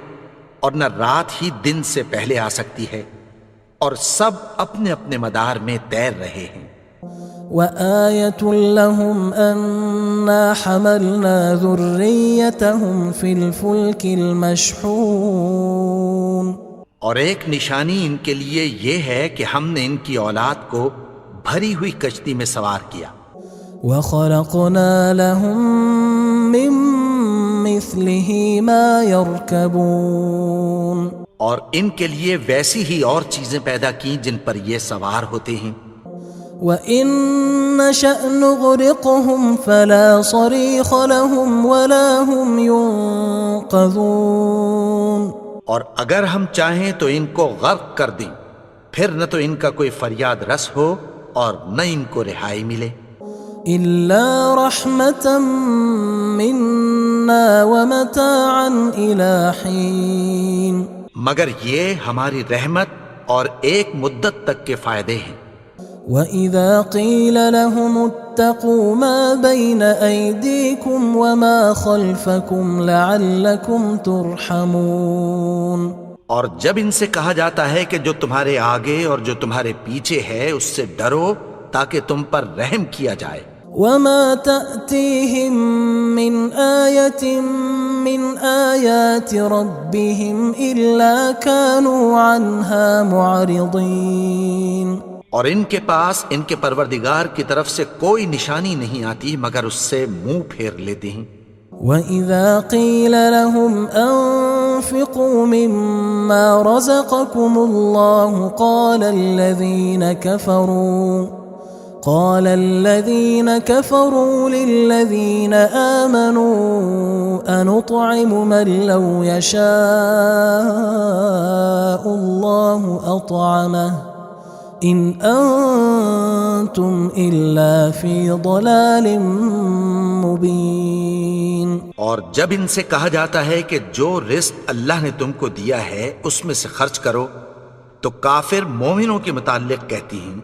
اور نہ رات ہی دن سے پہلے آ سکتی ہے، اور سب اپنے اپنے مدار میں تیر رہے ہیں. وآية لهم أنا حملنا ذريتهم في الفلك المشحون. اور ایک نشانی ان کے لیے یہ ہے کہ ہم نے ان کی اولاد کو بھری ہوئی کشتی میں سوار کیا. وخلقنا لهم من مثله ما يركبون. اور ان کے لیے ویسی ہی اور چیزیں پیدا کی جن پر یہ سوار ہوتے ہیں. وَإِن نَّشَأْ نُغْرِقْهُمْ فَلَا صَرِيخَ لَهُمْ وَلَا هُمْ يُنقَذُونَ. اور اگر ہم چاہیں تو ان کو غرق کر دیں، پھر نہ تو ان کا کوئی فریاد رس ہو اور نہ ان کو رہائی ملے. إِلَّا رَحْمَةً مِّنَّا وَمَتَاعًا إِلَى حِينٍ. مگر یہ ہماری رحمت اور ایک مدت تک کے فائدے ہیں. وَإِذَا قِيلَ لَهُمُ اتَّقُوا مَا بَيْنَ أَيْدِيكُمْ وَمَا خَلْفَكُمْ لَعَلَّكُمْ تُرْحَمُونَ. اور جب ان سے کہا جاتا ہے کہ جو تمہارے آگے اور جو تمہارے پیچھے ہے اس سے ڈرو تاکہ تم پر رحم کیا جائے. وَمَا تَأْتِيهِم مِّنْ آيَةٍ مِّنْ آيَاتِ رَبِّهِمْ إِلَّا كَانُوا عَنْهَا مُعْرِضِينَ. اور ان کے پاس ان کے پروردگار کی طرف سے کوئی نشانی نہیں آتی مگر اس سے منہ پھیر لیتے ہیں. وَإِذَا قِيلَ لَهُمْ أَنفِقُوا مِمَّا رَزَقَكُمُ اللَّهُ قَالَ الَّذِينَ كَفَرُوا لِلَّذِينَ آمَنُوا أَنُطْعِمُ مَن لَّوْ يَشَاءُ اللَّهُ أَطْعَمَهُ إِنْ أَنْتُمْ إِلَّا فِي ضَلَالٍ مُبِينٍ. اور جب ان سے کہا جاتا ہے کہ جو رزق اللہ نے تم کو دیا ہے اس میں سے خرچ کرو، تو کافر مومنوں کے متعلق کہتی ہیں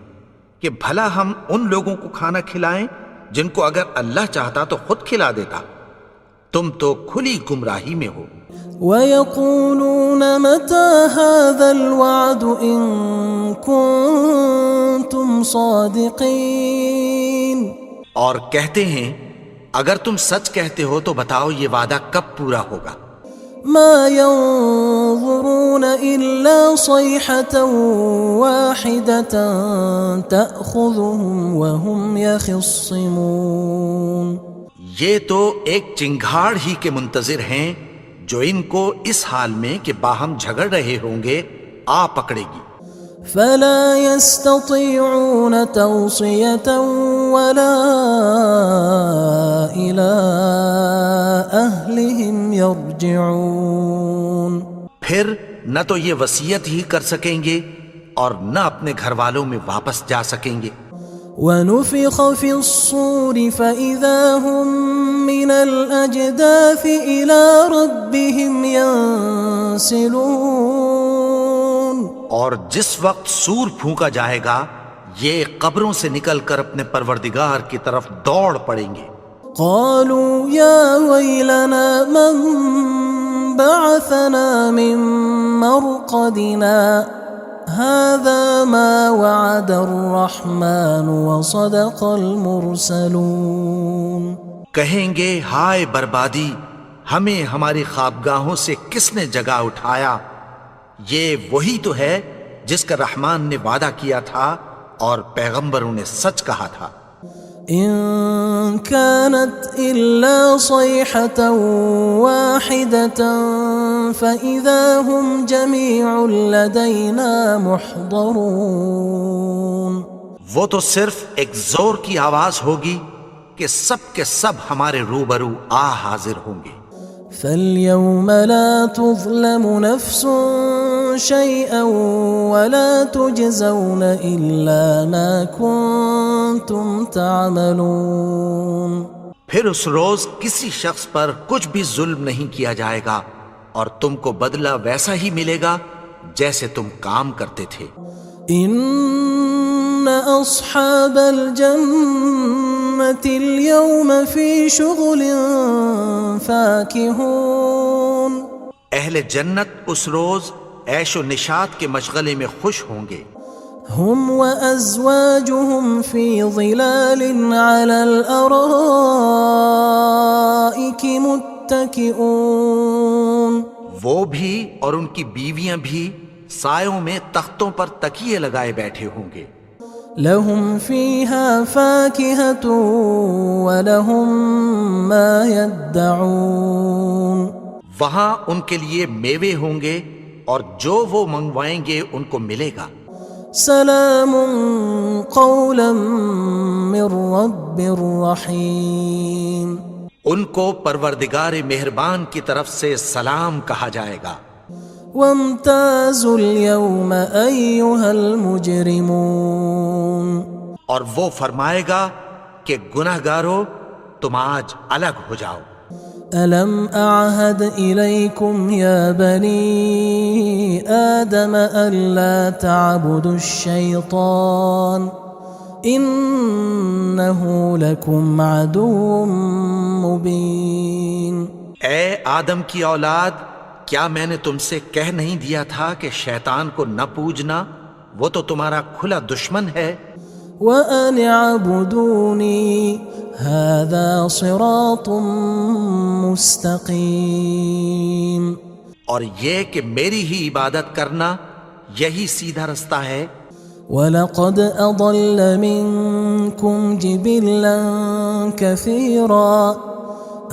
کہ بھلا ہم ان لوگوں کو کھانا کھلائیں جن کو اگر اللہ چاہتا تو خود کھلا دیتا. تم تو کھلی گمراہی میں ہو. وَيَقُولُونَ مَتَى هَذَا الْوَعْدُ إِن كُنتُمْ صَادِقِينَ. اور کہتے ہیں اگر تم سچ کہتے ہو تو بتاؤ یہ وعدہ کب پورا ہوگا. مَا يَنظُرُونَ إِلَّا صَيْحَةً وَاحِدَةً تَأْخُذُهُمْ وَهُمْ يَخِصِّمُونَ. یہ تو ایک چنگھاڑ ہی کے منتظر ہیں جو ان کو اس حال میں کہ باہم جھگڑ رہے ہوں گے آ پکڑے گی. فَلَا يَسْتَطِيعُونَ تَوْصِيَةً وَلَا إِلَىٰ أَهْلِهِمْ يَرْجِعُونَ. پھر نہ تو یہ وصیت ہی کر سکیں گے اور نہ اپنے گھر والوں میں واپس جا سکیں گے. وَنُفِخَ فِي الصُّورِ فَإِذَا هُم مِّنَ الْأَجْدَاثِ إِلَىٰ رَبِّهِمْ يَنسِلُونَ. اور جس وقت سور پھونکا جائے گا یہ قبروں سے نکل کر اپنے پروردگار کی طرف دوڑ پڑیں گے. قالوا يا ويلنا من بعثنا من مرقدنا هذا ما وعد الرحمن وصدق المرسلون. کہیں گے ہائے بربادی، ہمیں ہماری خوابگاہوں سے کس نے جگا اٹھایا. یہ وہی تو ہے جس کا رحمان نے وعدہ کیا تھا اور پیغمبروں نے سچ کہا تھا. إن كانت إلا صيحة واحدة فإذا هم جميع لدينا محضرون. وہ تو صرف ایک زور کی آواز ہوگی کہ سب کے سب ہمارے روبرو حاضر ہوں گے. فاليوم لا تظلم نفس شيئا ولا تجزون إلا ما كنتم تعملون. پھر اس روز کسی شخص پر کچھ بھی ظلم نہیں کیا جائے گا اور تم کو بدلہ ویسا ہی ملے گا جیسے تم کام کرتے تھے. إن أصحاب الجنة اليوم في شغل فاكهون اہل جنت اس روز عیش و نشاط کے مشغلے میں خوش ہوں گے. هم وأزواجهم في ظلال على الأرائك متكئون وہ بھی اور ان کی بیویاں بھی سایوں میں تختوں پر تکیے لگائے بیٹھے ہوں گے. لهم فيها فاكهة ولهم ما يدعون وہاں ان کے لیے میوے ہوں گے اور جو وہ منگوائیں گے ان کو ملے گا. سلام قولا من رب رحیم ان کو پروردگار مہربان کی طرف سے سلام کہا جائے گا. وامتازوا اليوم أيها المجرمون اور وہ فرمائے گا کہ گنہگارو تم آج الگ ہو جاؤ. ألم أعهد إليكم يا بني آدم ألا تعبدوا الشيطان إنه لكم عدو مبين. اے آدم کی اولاد، کیا میں نے تم سے کہہ نہیں دیا تھا کہ شیطان کو نہ پوجنا، وہ تو تمہارا کھلا دشمن ہے. وَأَنِ اعْبُدُونِي هَذَا صِرَاطٌ مُسْتَقِيمٌ اور یہ کہ میری ہی عبادت کرنا یہی سیدھا رستہ ہے. وَلَقَدْ أَضَلَّ مِنْكُمْ جِبِلًّا كَثِيرًا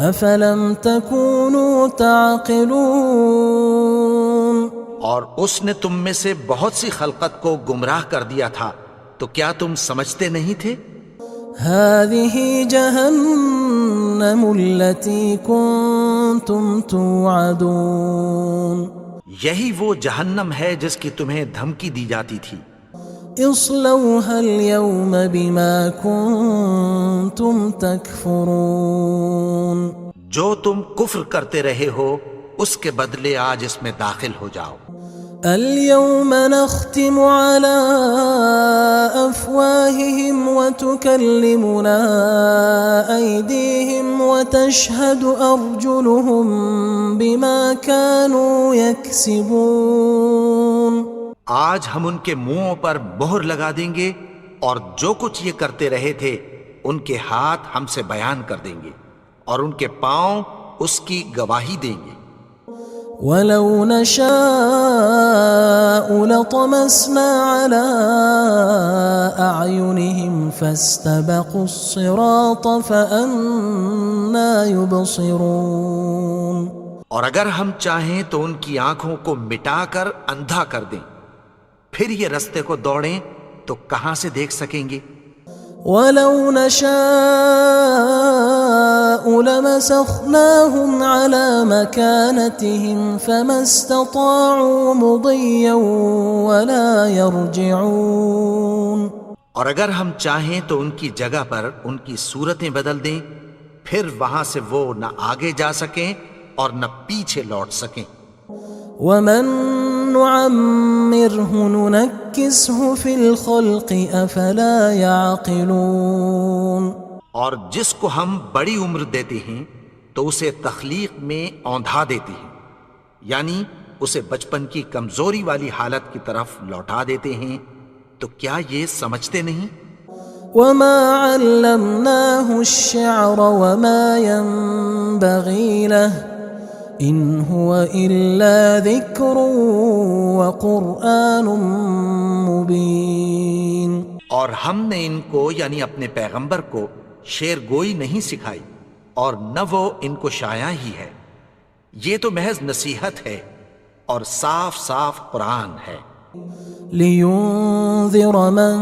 أَفَلَمْ تَكُونُوا تَعْقِلُونَ اور اس نے تم میں سے بہت سی خلقت کو گمراہ کر دیا تھا، تو کیا تم سمجھتے نہیں تھے؟ هذه جهنم التي كنتم توعدون یہی وہ جہنم ہے جس کی تمہیں دھمکی دی جاتی تھی. اصلوها اليوم بما كنتم تكفرون جو تم کفر کرتے رہے ہو اس کے بدلے آج اس میں داخل ہو جاؤ. اليوم نختم على أفواههم وتكلمنا أيديهم وتشهد أرجلهم بما كانوا يكسبون. آج ہم ان کے منہوں پر مہر لگا دیں گے اور جو کچھ یہ کرتے رہے تھے ان کے ہاتھ ہم سے بیان کر دیں گے اور ان کے پاؤں اس کی گواہی دیں گے. وَلَوْ نَشَاءُ لَطَمَسْنَا عَلَىٰ أَعْيُنِهِمْ فَاسْتَبَقُوا الصِّرَاطَ فَأَنَّىٰ يُبْصِرُونَ اور اگر ہم چاہیں تو ان کی آنکھوں کو مٹا کر اندھا کر دیں، پھر یہ رستے کو دوڑیں تو کہاں سے دیکھ سکیں گے. وَلَوْ نَشَاءُ لَمَسَخْنَاهُمْ عَلَىٰ مَكَانَتِهِمْ فَمَا اسْتَطَاعُوا مُضِيًّا وَلَا يَرْجِعُونَ اور اگر ہم چاہیں تو ان کی جگہ پر ان کی صورتیں بدل دیں، پھر وہاں سے وہ نہ آگے جا سکیں اور نہ پیچھے لوٹ سکیں. وَمَن نُعَمِّرْهُ نُنَكِّسْهُ فِي الْخَلْقِ أَفَلَا يَعْقِلُونَ اور جس کو ہم بڑی عمر دیتے ہیں تو اسے تخلیق میں اوندھا دیتے ہیں، یعنی اسے بچپن کی کمزوری والی حالت کی طرف لوٹا دیتے ہیں. تو کیا یہ سمجھتے نہیں؟ وَمَا عَلَّمْنَاهُ الشِّعْرَ وَمَا يَنبَغِي لَهُ إِنْ هُوَ إِلَّا ذِكْرٌ وَقُرْآنٌ مُبِينٌ اور ہم نے ان کو یعنی اپنے پیغمبر کو شعر گوئی نہیں سکھائی اور نہ وہ ان کو شاعر ہی ہے، یہ تو محض نصیحت ہے اور صاف صاف قرآن ہے. لِيُنذِرَ مَن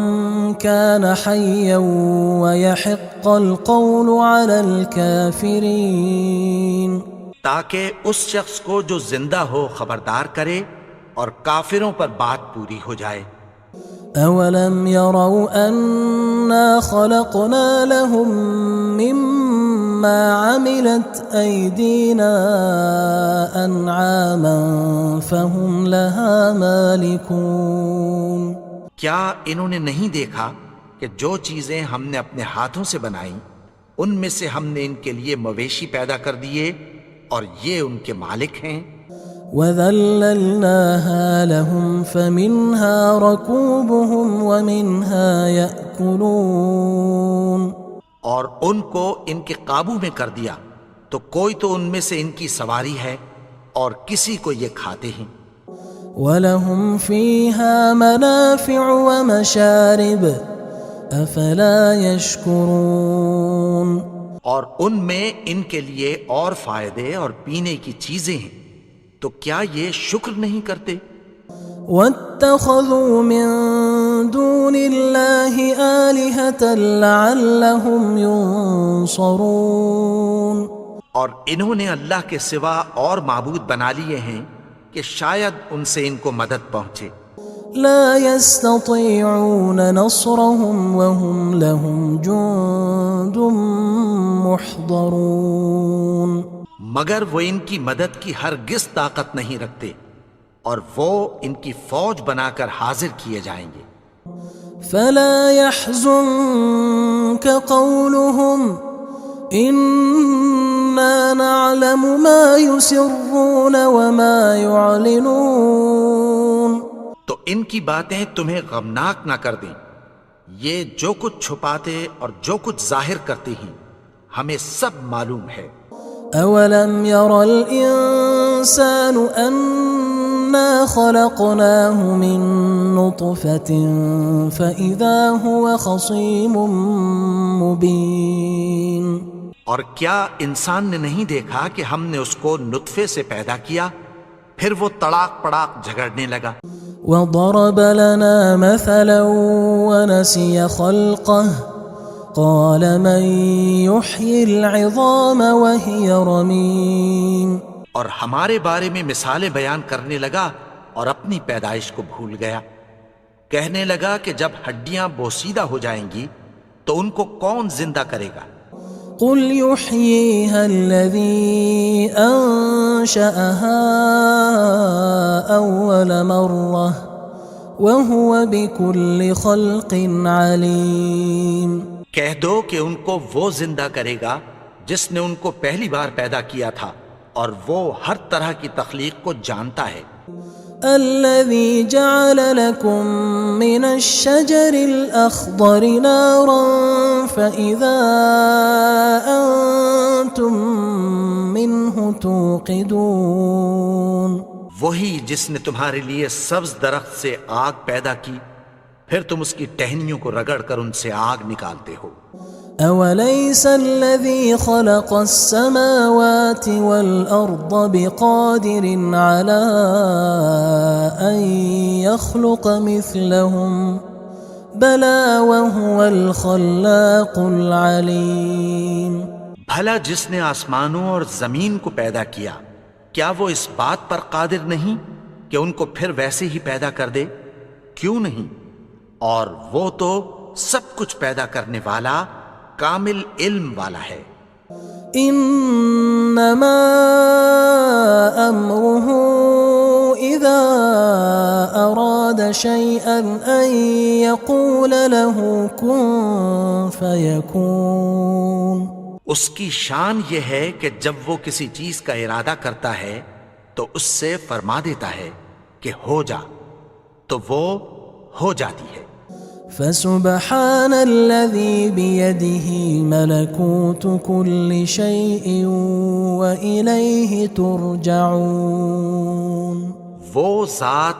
كَانَ حَيًّا وَيَحِقَّ الْقَوْلُ عَلَى الْكَافِرِينَ تاکہ اس شخص کو جو زندہ ہو خبردار کرے اور کافروں پر بات پوری ہو جائے. أَوَلَمْ يَرَوْا أَنَّا خَلَقْنَا لَهُم مِّمَّا عَمِلَتْ أَيْدِينَا أَنْعَامًا فَهُمْ لَهَا مَالِكُونَ کیا انہوں نے نہیں دیکھا کہ جو چیزیں ہم نے اپنے ہاتھوں سے بنائیں ان میں سے ہم نے ان کے لیے مویشی پیدا کر دیے اور یہ ان کے مالک ہیں؟ وَذَلَّلْنَاهَا لَهُمْ فَمِنْهَا رَكُوبُهُمْ وَمِنْهَا يَأْكُلُونَ، اور ان کو ان کے قابو میں کر دیا تو کوئی تو ان میں سے ان کی سواری ہے اور کسی کو یہ کھاتے ہیں۔ وَلَهُمْ فِيهَا مَنَافِعُ وَمَشَارِبُ أَفَلَا يَشْكُرُونَ، اور ان میں ان کے لیے اور فائدے اور پینے کی چیزیں ہیں، تو کیا یہ شکر نہیں کرتے؟ وَاتَّخَذُوا مِن دُونِ اللَّهِ آلِهَةً لَعَلَّهُمْ يُنصَرُونَ، اور انہوں نے اللہ کے سوا اور معبود بنا لیے ہیں کہ شاید ان سے ان کو مدد پہنچے۔ لا يستطيعون نصرهم وهم لهم جند محضرون، مگر وہ ان کی مدد کی ہرگز طاقت نہیں رکھتے اور وہ ان کی فوج بنا کر حاضر کیے جائیں گے۔ فلا يحزنك قولهم إنا نعلم ما يسرون وما يعلنون، تو ان کی باتیں تمہیں غمناک نہ کر دیں، یہ جو کچھ چھپاتے اور جو کچھ ظاہر کرتے ہیں ہمیں سب معلوم ہے۔ أولم ير الإنسان أنا خلقناه من نطفة فإذا هو خصيم مبين، اور کیا انسان نے نہیں دیکھا کہ ہم نے اس کو نطفے سے پیدا کیا پھر وہ تڑاک پڑاک جھگڑنے لگا۔ وضرب لنا مثلا ونسي خلقه قال من يحيي العظام وهي رميم، اور ہمارے بارے میں مثالیں بیان کرنے لگا اور اپنی پیدائش کو بھول گیا، کہنے لگا کہ جب ہڈیاں بوسیدہ ہو جائیں گی تو ان کو کون زندہ کرے گا؟ قل يحييها الذي أنشأها أول مرة وهو بكل خلق عليم، کہہ دو کہ ان کو وہ زندہ کرے گا جس نے ان کو پہلی بار پیدا کیا تھا اور وہ ہر طرح کی تخلیق کو جانتا ہے۔ الذي جعل لكم من الشجر الأخضر نارا فإذا أنتم منه توقدون، وہی جس نے تمہارے لیے سبز درخت سے آگ پیدا کی پھر تم اس کی ٹہنیوں کو رگڑ کر ان سے آگ نکالتے ہو۔ أوليس الذي خلق السماوات والأرض بقادر على أن يخلق مثلهم بلى وهو الخلاق العليم، بھلا جس نے آسمانوں اور زمین کو پیدا کیا کیا وہ اس بات پر قادر نہیں کہ ان کو پھر ویسے ہی پیدا کر دے؟ کیوں نہیں؟ اور وہ تو سب کچھ پیدا کرنے والا کامل علم والا ہے۔ انما امره اذا اراد شيئا ان يقول له كن فيكون، اس کی شان یہ ہے کہ جب وہ کسی چیز کا ارادہ کرتا ہے تو اس سے فرما دیتا ہے کہ ہو جا، تو وہ ہو جاتی ہے۔ فسبحان الذي بيده ملكوت كل شيء وإليه ترجعون، وہ ذات